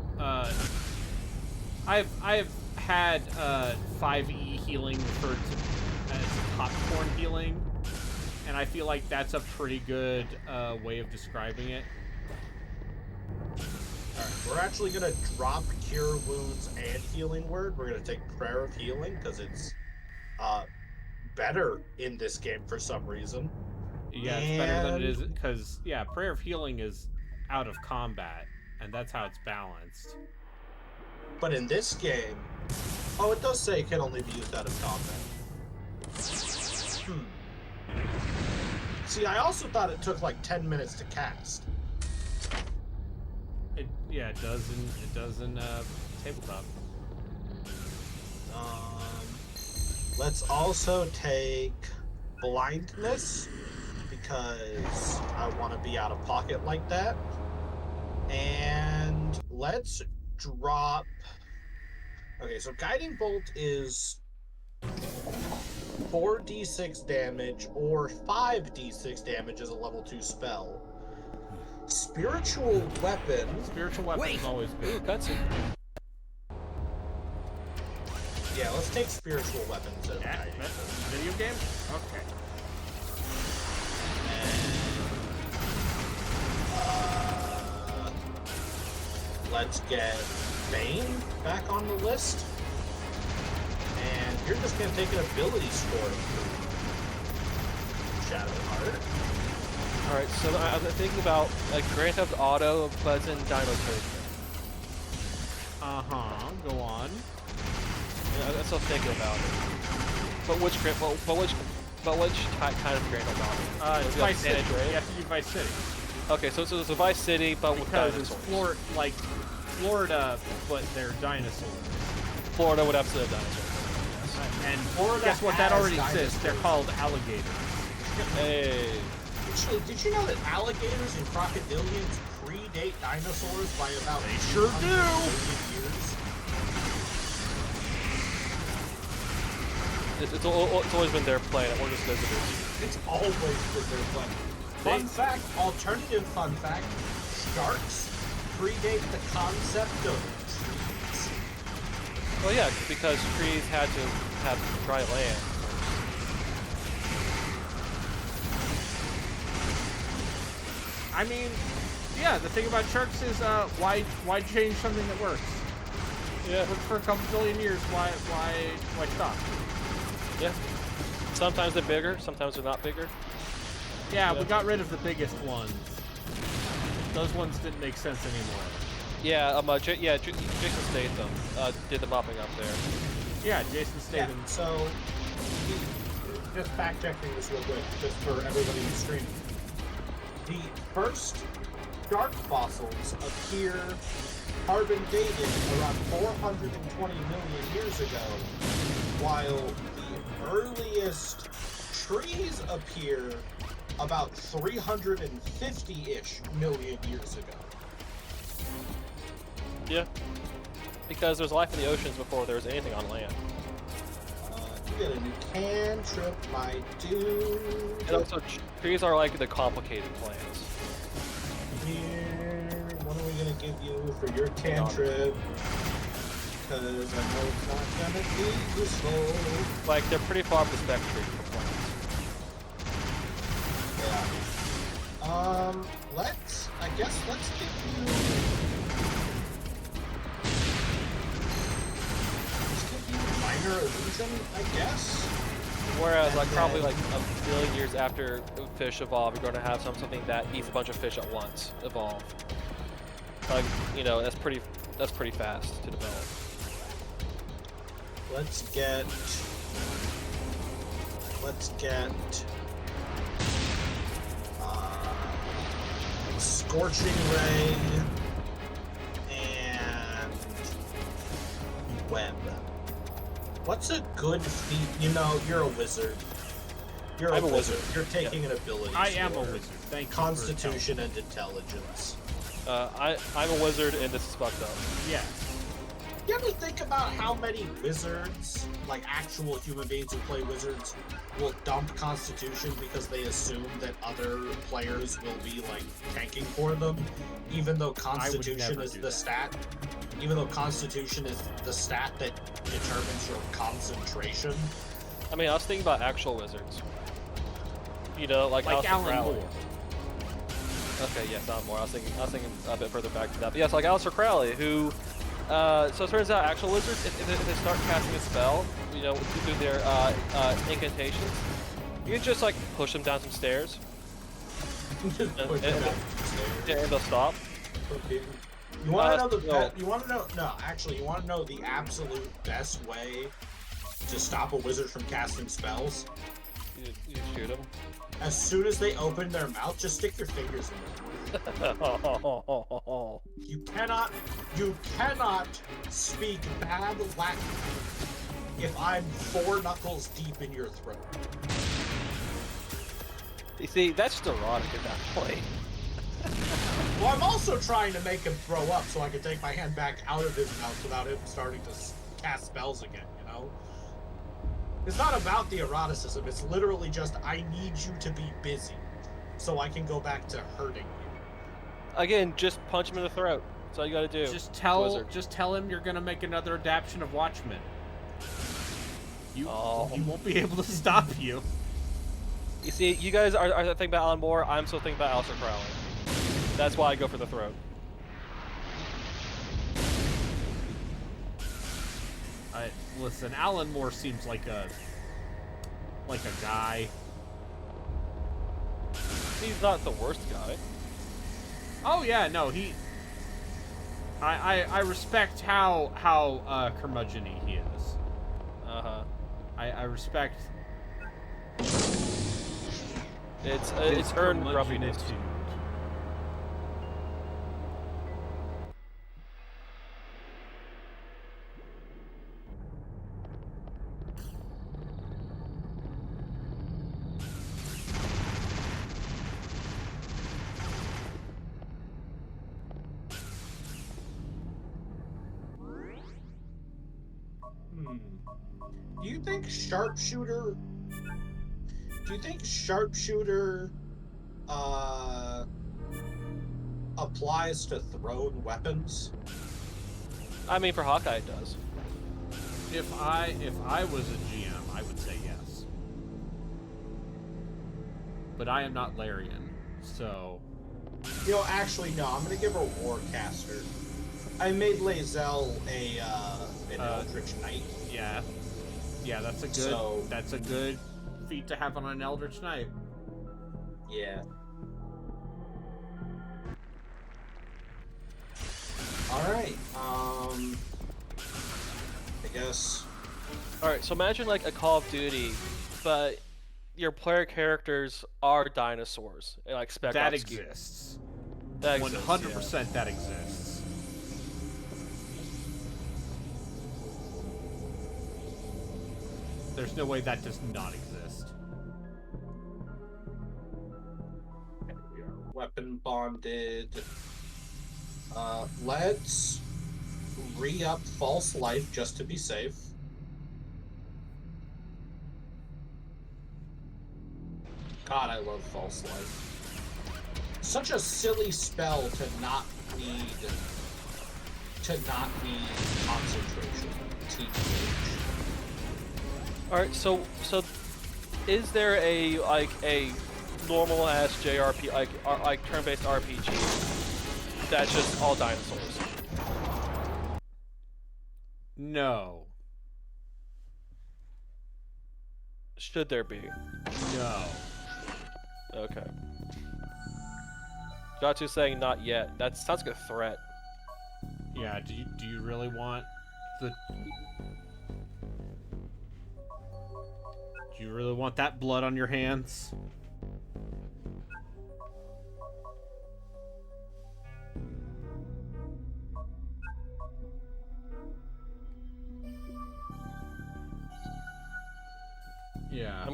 I've had 5e healing referred to as popcorn healing, and I feel like that's a pretty good way of describing it.
Alright, we're actually gonna drop Cure Wounds and Healing Word. We're gonna take Prayer of Healing because it's better in this game for some reason.
Yeah, it's better than it is because Prayer of Healing is out of combat, and that's how it's balanced.
But in this game, it does say it can only be used out of combat. See, I also thought it took like 10 minutes to cast.
It does in tabletop.
Let's also take Blindness because I want to be out of pocket like that. And let's drop. Okay, so Guiding Bolt is 4d6 damage or 5d6 damage as a level 2 spell. Spiritual Weapon.
Spiritual Weapon is always good.
Ooh, cutscene.
Yeah, let's take Spiritual Weapon instead of Guiding Bolt.
Video game? Okay.
Let's get Bane back on the list. And you're just going to take an ability score. Shadowheart.
Alright, so I'm thinking about Grand Theft Auto, but in Dino Crisis.
Go on.
Yeah, I'm still thinking about it. But which kind of Grand Theft Auto?
It's Vice City. You have to do Vice City.
Okay, so it's a Vice City, but with
Because
dinosaurs.
it's Florida, but they're dinosaurs.
Florida would have to have dinosaurs.
And
Florida
guess what? That
has
already exists. They're called alligators.
Hey.
Actually, did you know that alligators and crocodilians predate dinosaurs by about
They sure
200
do.
million years?
It's always been their planet. We're just visitors.
It's always been their planet. Alternative fun fact, sharks predate the concept of trees.
Well, yeah, because trees had to have dry land.
I mean, yeah, the thing about sharks is why change something that works?
Yeah.
Worked for a couple billion years. Why stop?
Yeah. Sometimes they're bigger, sometimes they're not bigger.
Yeah, we got rid of the biggest ones. Those ones didn't make sense anymore.
Yeah, Jason Statham did the mopping up there.
Yeah, Jason Statham.
Yeah, so, just fact checking this real quick, just for everybody in the stream. The first shark fossils appear carbon dated around 420 million years ago, while the earliest trees appear about 350-ish million years ago.
Yeah. Because there's life in the oceans before there was anything on land.
You get a new cantrip, my dude.
And also, trees are like the complicated plants.
Here, what are we gonna give you for your cantrip? Cause I know it's not gonna be useful.
Like, they're pretty far up the spectrum for plants.
Yeah. I guess let's give you minor illusion, I guess.
Whereas,
And
like, probably
then-
like a billion years after fish evolve, you're going to have something that eats a bunch of fish at once evolve. Like, you know, that's pretty fast to develop.
Let's get Scorching Ray and Web. What's a good feat? You know, you're a wizard. You're
I'm
a
a
wizard.
wizard.
You're taking an ability.
I am a
score.
wizard. Thank you.
Constitution and intelligence.
I'm a wizard, and this is fucked up.
Yeah.
You ever think about how many wizards, like actual human beings who play wizards, will dump Constitution because they assume that other players will be, like, tanking for them, even though Constitution
never
is
do
the
that.
stat? Even though Constitution is the stat that determines your concentration?
I mean, I was thinking about actual wizards. You know, like Aleister
Alan
Crowley.
Moore.
Okay, yes, Alan Moore. I was thinking a bit further back to that. But yes, like Aleister Crowley, who. So it turns out actual wizards, if they start casting a spell, you know, through their incantations, you can just like push them down some stairs,
Just
and,
push
and,
them
and,
up the stairs.
they'll stop.
Okay. You want to know the
no.
you want to know no actually you want to know the absolute best way to stop a wizard from casting spells?
You shoot them.
As soon as they open their mouth, just stick your fingers in their mouth. You cannot speak bad Latin if I'm 4 knuckles deep in your throat.
You see, that's just erotic at that point.
Well, I'm also trying to make him throw up so I can take my hand back out of his mouth without him starting to cast spells again, you know? It's not about the eroticism, it's literally just, I need you to be busy so I can go back to hurting you.
Again, just punch him in the throat. That's all you gotta do.
Just
Wizard.
tell him you're gonna make another adaptation of Watchmen. He
Oh.
won't be able to stop you.
You see, you guys are thinking about Alan Moore. I'm still thinking about Aleister Crowley. That's why I go for the throat.
Listen, Alan Moore seems like a guy.
He's not the worst guy.
Oh yeah, no, he. I respect how curmudgeon-y he is.
Uh-huh.
I respect.
It's
his
earned grumpiness.
curmudgeonitude.
Do you think sharpshooter applies to thrown weapons?
I mean, for Hawkeye, it does.
If I was a GM, I would say yes. But I am not Larian, so.
You know, actually, no. I'm gonna give her Warcaster. I made Lae'zel an Eldritch Knight.
Yeah, that's a good.
So-
That's a good feat to have on an Eldritch Knight.
Yeah. All right. I guess.
All right, so imagine like a Call of Duty, but your player characters are dinosaurs, like Spec
That
Ops gear.
exists.
That exists,
100% that exists. There's no way that does not exist.
We are weapon bonded. Let's re-up False Life just to be safe. God, I love False Life. Such a silly spell to not need to not be concentration. TBH.
All right, so is there a normal ass JRP like turn-based RPG that's just all dinosaurs?
No.
Should there be?
No.
Okay. Jatsu's saying not yet. That sounds like a threat.
Yeah, do you really want the... Do you really want that blood on your hands? Yeah.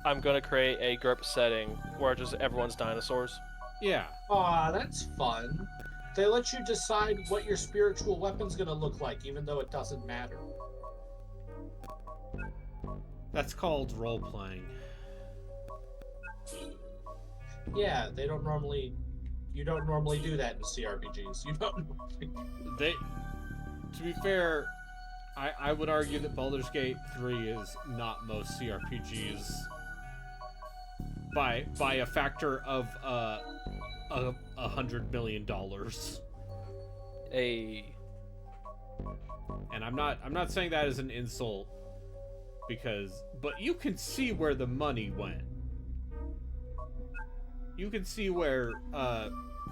I'm gonna create a GURP setting where just everyone's dinosaurs.
Yeah.
Aw, that's fun. They let you decide what your spiritual weapon's gonna look like, even though it doesn't matter.
That's called role-playing.
Yeah, you don't normally do that in CRPGs. You don't normally...
To be fair, I would argue that Baldur's Gate 3 is not most CRPGs by a factor of $100 million. And I'm not saying that as an insult, but you can see where the money went. You can see where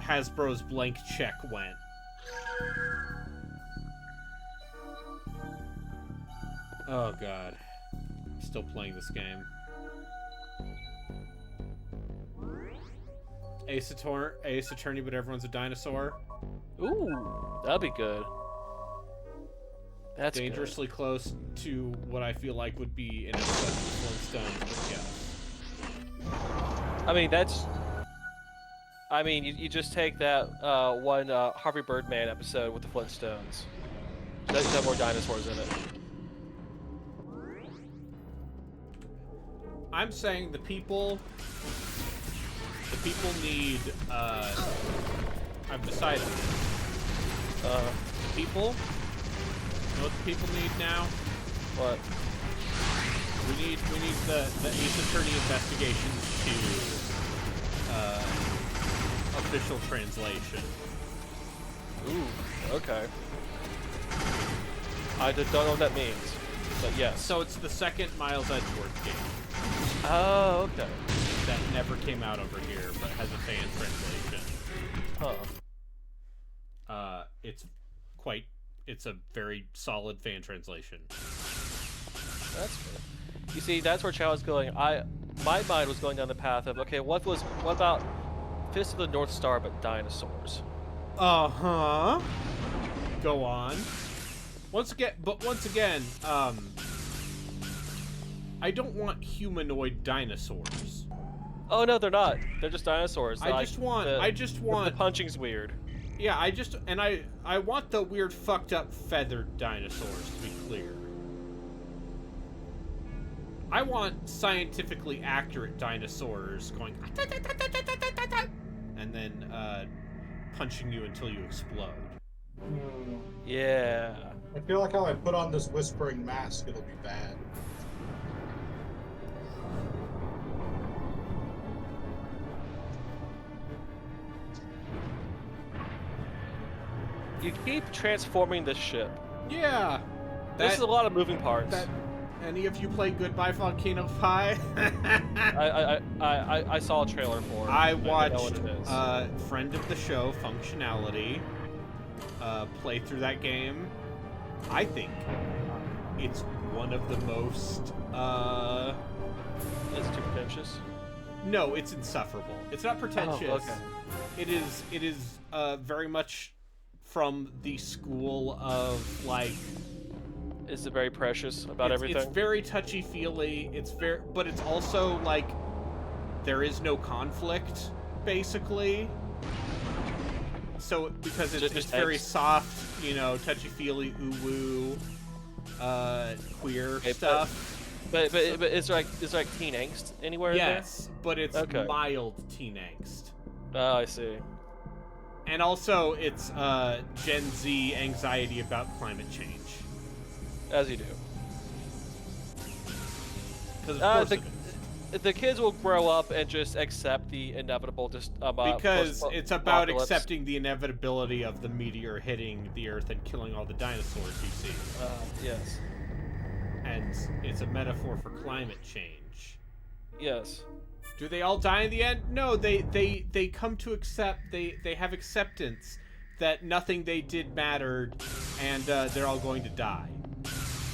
Hasbro's blank check went. Oh god. I'm still playing this game. Ace Attorney, but everyone's a dinosaur.
Ooh, that'd be good. That's
dangerously close to what I feel like would be an episode of the Flintstones, but yes.
I mean, you just take that one Harvey Birdman episode with the Flintstones. That have more dinosaurs in it.
I'm saying the people need, I've decided. The people? You know what the people need now?
What?
We need the Ace Attorney investigations to, official translation.
Ooh, okay. I don't know what that means, but yes.
So it's the second Miles Edgeworth game.
Oh, okay.
That never came out over here, but has a fan translation.
Huh.
It's a very solid fan translation.
That's good. You see, that's where Chow was going. My mind was going down the path of, okay, what about Fist of the North Star but dinosaurs?
Uh-huh. Go on. Once again, I don't want humanoid dinosaurs.
Oh no, they're not. They're just dinosaurs.
I just want
the punching's weird.
Yeah, I want the weird fucked up feathered dinosaurs, to be clear. I want scientifically accurate dinosaurs going and then punching you until you explode.
Yeah.
I feel like how I put on this whispering mask, it'll be bad.
You keep transforming this ship.
Yeah.
This is a lot of moving parts.
Any of you play Goodbye Volcano Pie?
I saw a trailer for it.
I
know what
watched
it is.
friend of the show, Functionality, play through that game. I think it's one of the most...
Is it too pretentious?
No, it's insufferable. It's not pretentious.
Oh, okay.
It is very much from the school of, like...
Is it very precious about everything?
It's very touchy-feely. But it's also, like, there is no conflict, basically. So, because it's very soft, you know, touchy-feely, ooh-woo, queer stuff.
But is there like teen angst anywhere in there?
Yes, but it's
Okay.
mild teen angst.
Oh, I see.
And also, it's Gen Z anxiety about climate change.
As you do.
Because of course
The kids will grow up and just accept the inevitable
because it's about
apocalypse.
accepting the inevitability of the meteor hitting the Earth and killing all the dinosaurs you see.
Yes.
And it's a metaphor for climate change.
Yes.
Do they all die in the end? No, they come to accept, they have acceptance that nothing they did mattered, and they're all going to die.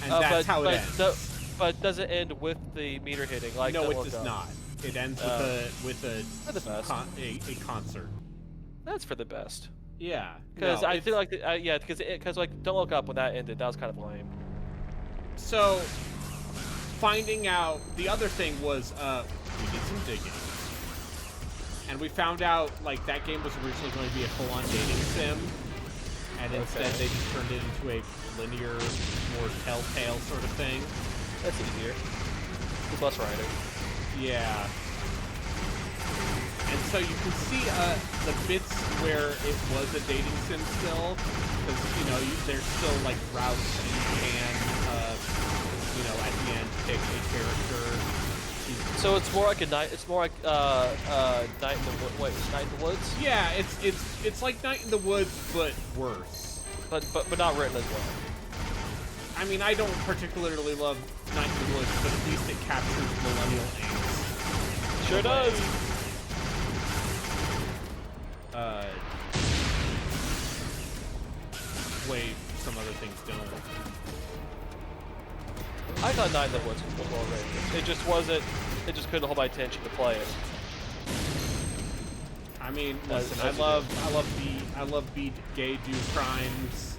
And that's how it ends.
But does it end with the meter hitting? Like
No,
Don't
it
Look
does
Up?
not. It ends with
For the best.
a concert.
That's for the best.
Yeah.
Because
no,
I feel like because like Don't Look Up when that ended, that was kind of lame.
So, finding out the other thing was we did some digging, and we found out like that game was originally going to be a full-on dating sim, and instead they just turned it into a linear, more telltale sort of thing.
That's easier. It's less writing.
Yeah. And so you can see the bits where it was a dating sim still, because there's still like routes and you can at the end pick a character.
So it's more like Night in the Woods.
Yeah, it's like Night in the Woods but worse.
But not written as well.
I mean, I don't particularly love Night in the Woods, but at least it captures millennial angst.
Sure does.
Way some other things don't.
I thought Night in the Woods was well written. It just wasn't. It just couldn't hold my attention to play it.
I mean, listen, I love be gay, do crimes.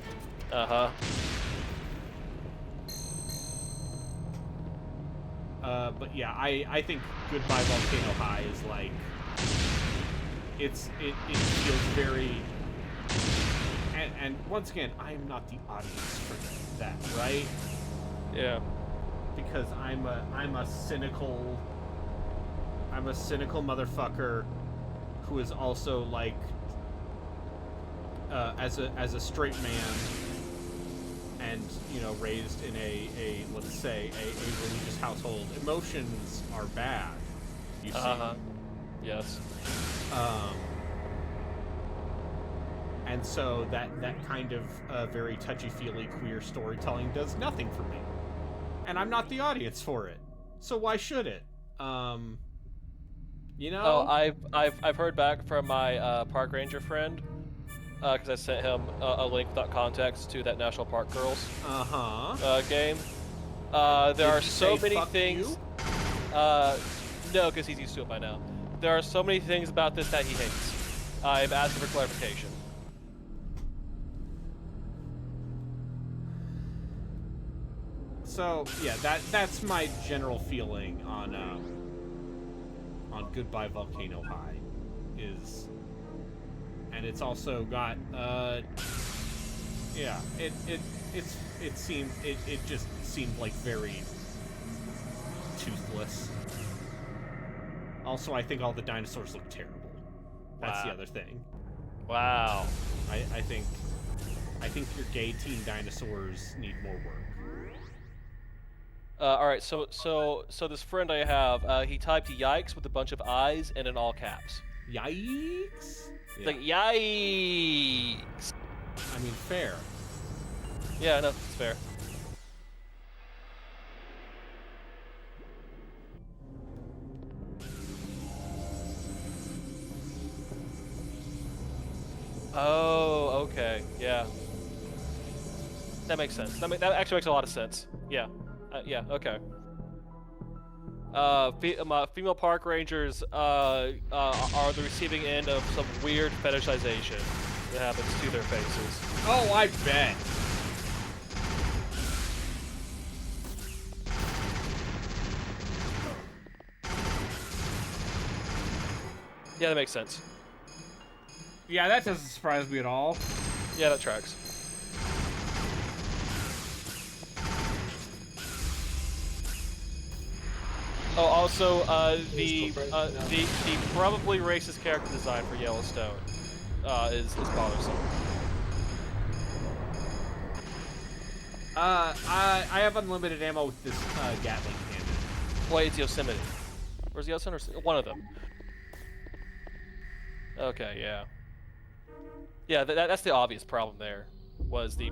But yeah, I think Goodbye Volcano High is like it feels very and once again, I am not the audience for that, right?
Yeah.
Because I'm a cynical motherfucker who is also like as a straight man and raised in a let's say a religious household. Emotions are bad, you see.
Yes.
And so that kind of very touchy-feely queer storytelling does nothing for me. And I'm not the audience for it. So why should it?
Oh, I've heard back from my park ranger friend, because I sent him a link without context to that National Park Girls game. There are so many things. No, because he's used to it by now. There are so many things about this that he hates. I'm asking for clarification.
So yeah, that's my general feeling on Goodbye Volcano High, and it's also got yeah, it just seemed like very toothless. Also, I think all the dinosaurs look terrible. That's the other thing.
Wow.
I think your gay teen dinosaurs need more work.
All right, so this friend I have, he typed "yikes" with a bunch of eyes and in all caps.
Yikes!
Yeah. Like yikes.
I mean, fair.
Yeah, no, it's fair. Oh, okay, yeah. That makes sense. That actually makes a lot of sense. Yeah. Yeah, okay. Female park rangers are the receiving end of some weird fetishization that happens to their faces.
Oh, I bet.
Yeah, that makes sense.
Yeah, that doesn't surprise me at all.
Yeah, that tracks. Oh, also, the probably racist character design for Yellowstone is bothersome.
I have unlimited ammo with this Gatling cannon.
Wait, it's Yosemite. Where's Yosemite? One of them. Okay, yeah. Yeah, that's the obvious problem there, was the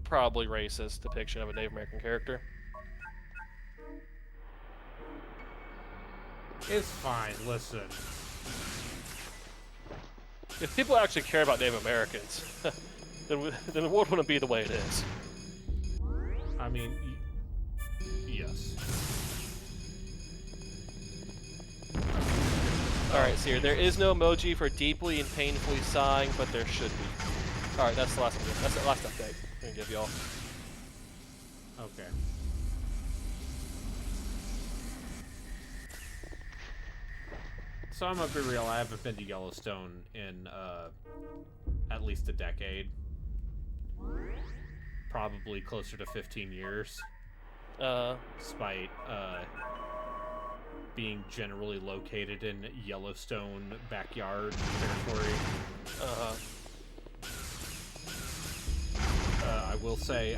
probably racist depiction of a Native American character.
It's fine, listen.
If people actually care about Native Americans, then the world wouldn't be the way it is.
I mean, yes.
Alright, so here, there is no emoji for deeply and painfully sighing, but there should be. Alright, that's the last one. That's the last update I'm gonna give y'all.
Okay. So I'm gonna be real, I haven't been to Yellowstone in at least a decade. Probably closer to 15 years. Despite being generally located in Yellowstone backyard territory. I will say,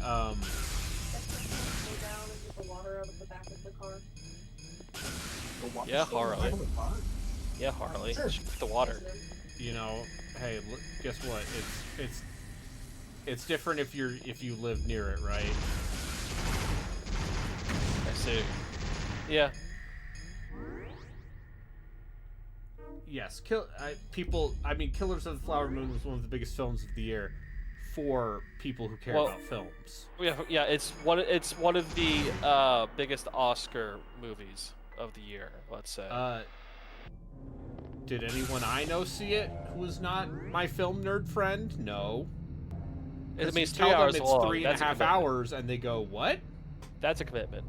Yeah, Harley. Yeah, Harley.
Sure.
The water.
you know, hey, guess what? It's different if you live near it, right?
I see. Yeah.
Yes, Killers of the Flower Moon was one of the biggest films of the year for people who care about films.
Yeah, it's one of the biggest Oscar movies of the year, let's say.
Did anyone I know see it who was not my film nerd friend? No.
It means
tell
3
them
hours
it's
long.
3.5 hours, and they go, "What?"
That's a commitment.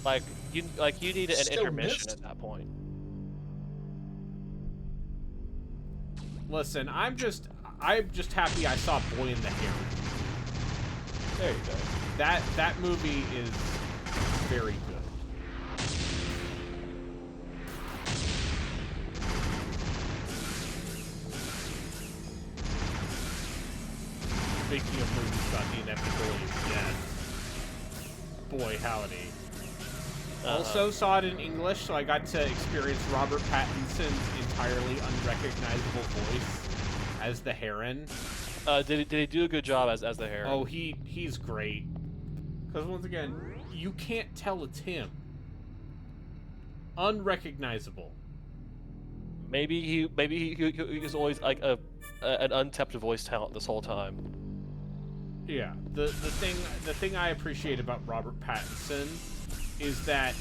Like you need an
Still
intermission
missed.
at that point.
Listen, I'm just happy I saw Boy in the Heron.
There you go.
That movie is very good. Speaking of movies about the inevitability of death, boy howdy. Also saw it in English, so I got to experience Robert Pattinson's entirely unrecognizable voice as the Heron.
Did he do a good job as the Heron?
Oh, he's great. Because once again, you can't tell it's him. Unrecognizable.
Maybe he was always like an untapped voice talent this whole time.
Yeah. The thing I appreciate about Robert Pattinson is that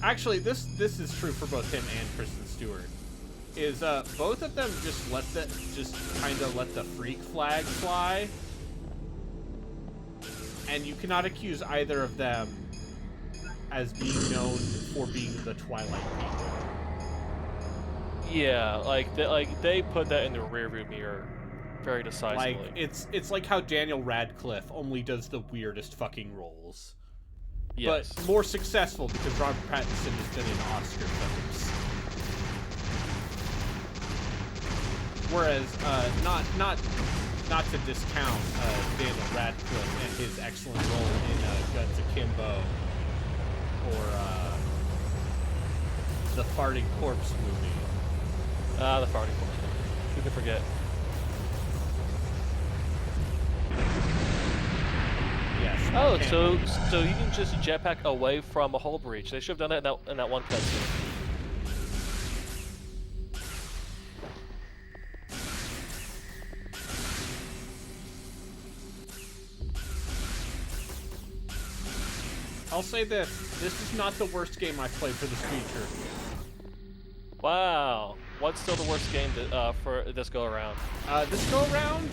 actually this is true for both him and Kristen Stewart. Is both of them just kind of let the freak flag fly, and you cannot accuse either of them as being known for being the Twilight people.
Yeah, they put that in the rearview mirror very decisively.
Like it's like how Daniel Radcliffe only does the weirdest fucking roles.
Yes.
But more successful because Robert Pattinson has been in Oscar films. Whereas, not to discount Daniel Radcliffe and his excellent role in Guns Akimbo or the Farting Corpse movie.
The Farting Corpse. Who could forget?
Yes.
Oh, so you can just jetpack away from a hull breach. They should have done that in that one cutscene.
I'll say this is not the worst game I've played for this feature.
Wow. What's still the worst game for this go around?
This go around?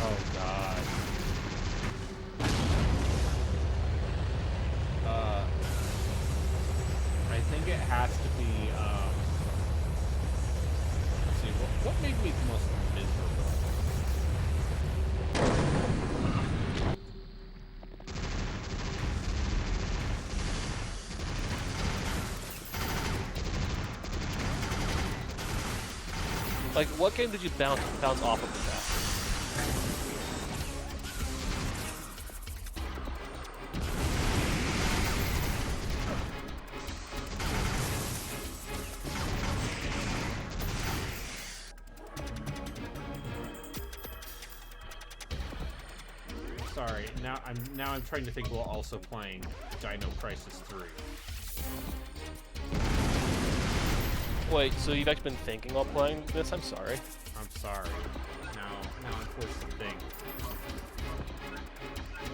Oh god. I think it has to be, let's see, what made me the most miserable?
Like, what game did you bounce off of the that?
Sorry, now I'm trying to think while also playing Dino Crisis 3.
Wait, so you've actually been thinking while playing this? I'm sorry.
I'm sorry. Now I'm forced to think.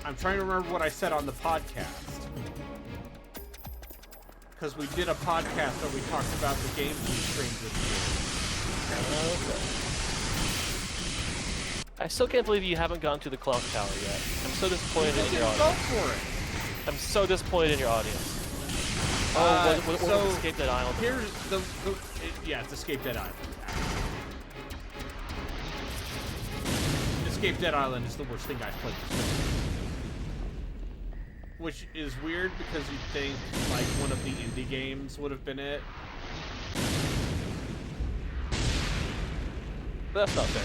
I'm trying to remember what I said on the podcast. Because we did a podcast where we talked about the games we streamed this year.
Okay. I still can't believe you haven't gotten to the clock tower yet. I'm so disappointed in your
Go
audience.
for it.
I'm so disappointed in your audience. What
so
Escape Dead Island?
Here's yeah, it's Escape Dead Island. Escape Dead Island is the worst thing I've played this game. Which is weird because you'd think like one of the indie games would have been it.
But that's not fair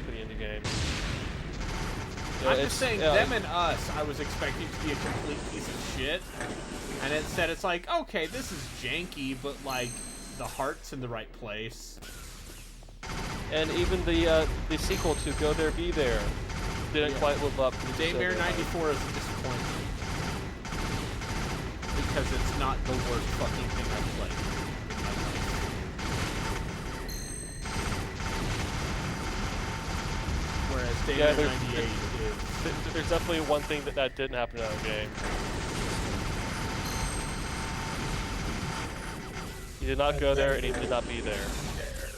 for the indie games. You know,
I'm just saying,
yeah,
them and us, I was expecting to be a complete piece of shit. And instead it's like, okay, this is janky, but like, the heart's in the right place.
And even the sequel to Go There, Be There didn't quite live up to the
Daymare 94 is a disappointment. Because it's not the worst fucking thing I've played in my life. Whereas Daymare 98 is...
There's definitely one thing that didn't happen in that game. He did not go there, and he did not be there.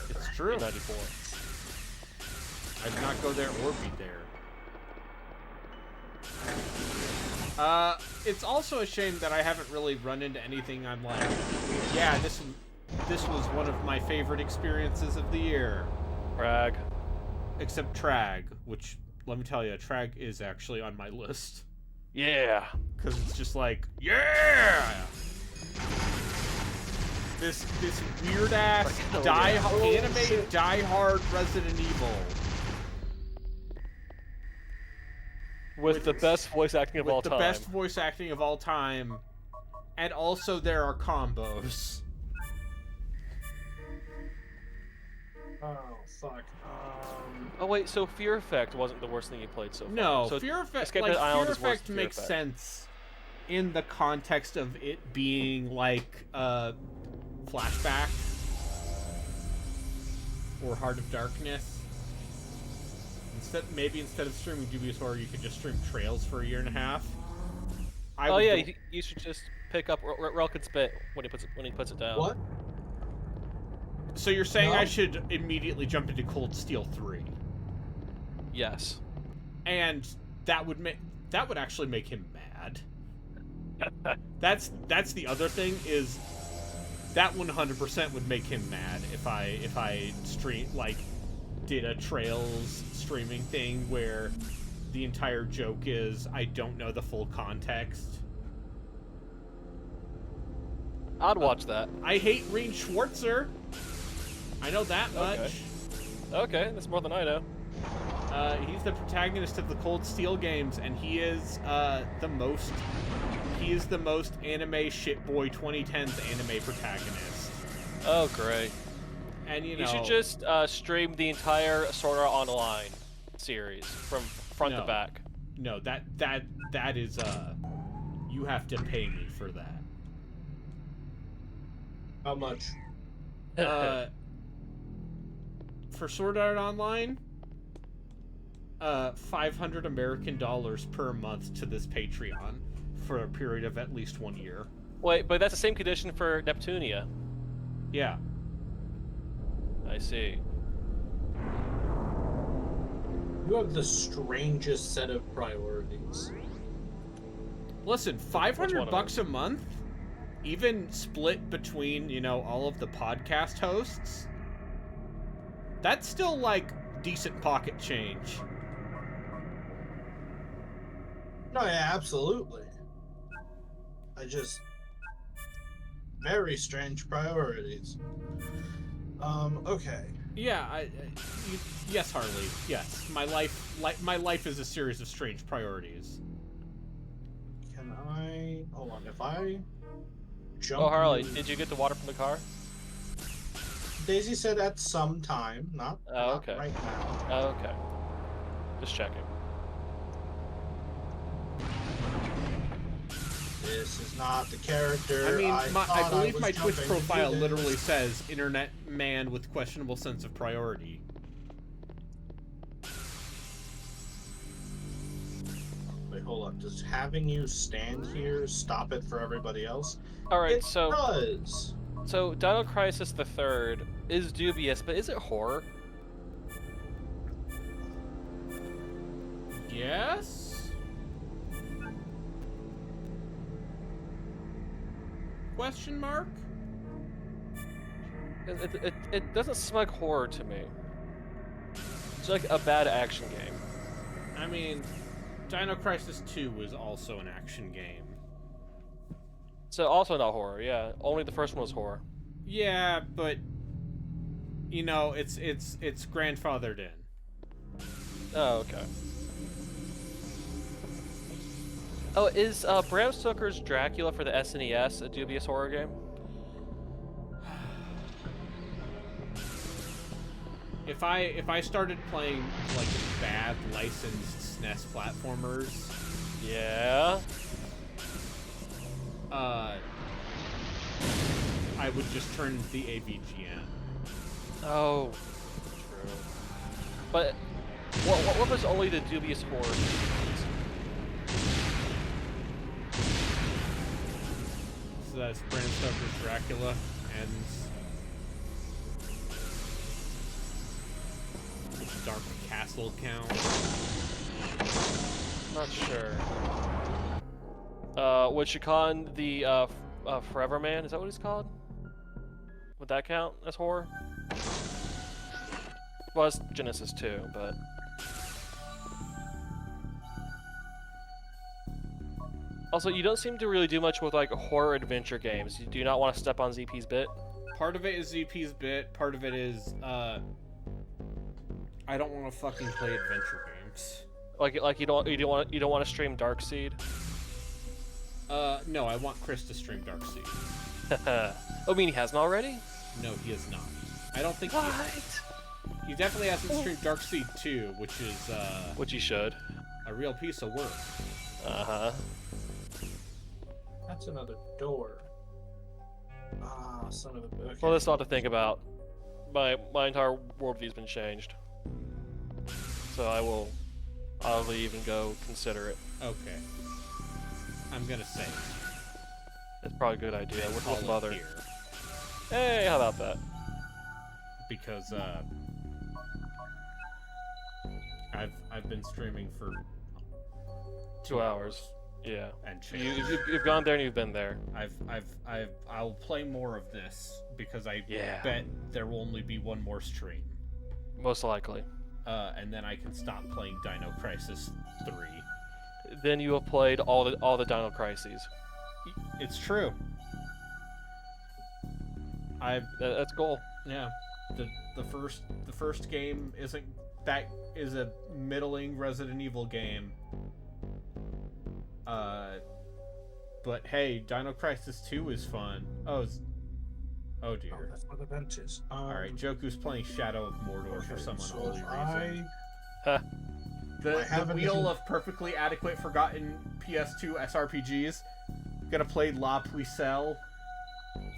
It's true.
94.
I did not go there or be there. It's also a shame that I haven't really run into anything I'm like, yeah, this was one of my favorite experiences of the year.
Brag.
Except Trag, which, let me tell you, Trag is actually on my list.
Yeah.
Because it's just like, yeah! This weird-ass anime die-hard Resident Evil.
With the best voice acting of all time.
With the best voice acting of all time. And also there are combos.
Oh, fuck.
Oh wait, so Fear Effect wasn't the worst thing you played so far.
No,
so
Fear Effect,
Escape
like,
Dead Island
Fear
is worse
Effect
than Fear
makes
Effect.
sense in the context of it being like Flashback or Heart of Darkness. Instead of streaming Dubious Horror, you could just stream Trails for a year and a half.
You should just pick up Relkin Spit when he puts it down.
What?
So you're saying
No.
I should immediately jump into Cold Steel 3?
Yes.
And that would actually make him mad. That's the other thing is that 100% would make him mad if I did a Trails streaming thing where the entire joke is I don't know the full context.
I'd watch that.
I hate Reed Schwarzer. I know that much.
Okay, that's more than I know.
He's the protagonist of the Cold Steel games, and he is the most anime shitboy 2010s anime protagonist.
Oh, great.
And
You should just stream the entire Sword Art Online series from front to back.
No, that is you have to pay me for that.
How much?
For Sword Art Online, $500 American per month to this Patreon for a period of at least 1 year.
Wait, but that's the same condition for Neptunia.
Yeah.
I see.
You have the strangest set of priorities.
Listen,
Which one
$500 a month, even split between, all of the podcast hosts, that's still like decent pocket change.
No, yeah, absolutely. very strange priorities. Okay.
Yeah, yes, Harley. Yes, my life is a series of strange priorities.
Can I... Hold on, if I jump
Oh, Harley,
you...
did you get the water from the car?
Daisy said at some time, not
Okay.
right now.
Okay. Just checking.
This is not the character
I mean, I believe
was
my Twitch
jumping to do
profile
this.
literally says "internet man with questionable sense of priority."
Wait, hold up. Does having you stand here stop it for everybody else?
Alright,
It
so
does.
Dino Crisis the Third is dubious, but is it horror?
Yes? Question mark?
It doesn't seem like horror to me. It's like a bad action game.
I mean, Dino Crisis 2 was also an action game.
So also not horror, yeah. Only the first one was horror.
Yeah, but you know, it's grandfathered in.
Oh, okay. Oh, is Bram Stoker's Dracula for the SNES a dubious horror game?
If I started playing like bad licensed SNES platformers,
Yeah.
I would just turn the AVGN.
Oh, true. But what was only the dubious horror games?
So that's Bram Stoker's Dracula and Dark Castle count.
Not sure. Would you call the Forever Man? Is that what he's called? Would that count as horror? Well, it's Genesis 2, but... Also, you don't seem to really do much with, like, horror adventure games. You do not want to step on ZP's bit?
Part of it is ZP's bit, part of it is, I don't want to fucking play adventure games.
Like you don't want to stream Darkseid?
No, I want Chris to stream Darkseid.
I mean, he hasn't already?
No, he is not. I don't think
What?
he definitely hasn't streamed Darkseid 2, which is,
Which he should.
a real piece of work.
Uh-huh.
That's another door. Ah, son of a... Okay.
Well, that's a lot to think about. My entire worldview's been changed. So I'll leave and go consider it.
Okay. I'm gonna say
It's probably a good idea. With
call it
mother.
here,
Hey, how about that?
because, I've been streaming for
2 hours. Yeah.
and change.
You've gone there and you've been there.
I'll play more of this because I
Yeah.
bet there will only be one more stream.
Most likely.
And then I can stop playing Dino Crisis 3.
Then you have played all the Dino Crises.
It's true.
That's cool.
Yeah. The first game is a middling Resident Evil game. But hey, Dino Crisis 2 is fun. Oh
Oh,
dear.
that's where the bench is.
Alright, Joku's playing Shadow of Mordor for some
so
unholy reason.
Huh.
I
The
haven't
wheel
even-
of perfectly adequate forgotten PS2 SRPGs. Gonna play La Pucelle,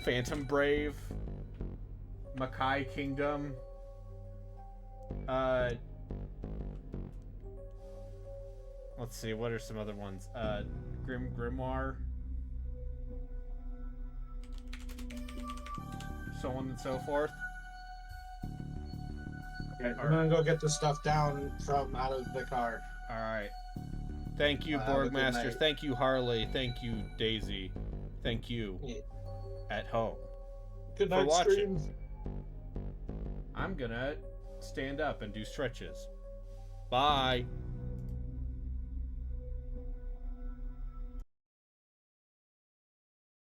Phantom Brave, Makai Kingdom. Let's see, what are some other ones? Grimoire. So on and so forth.
Okay, I'm gonna go get the stuff down from out of the car.
Alright. Thank you,
Have a good
Borgmaster.
night.
Thank you, Harley. Thank you, Daisy. Thank you,
Yeah.
at home.
Good
For
night,
watching.
stream.
I'm gonna stand up and do stretches. Bye.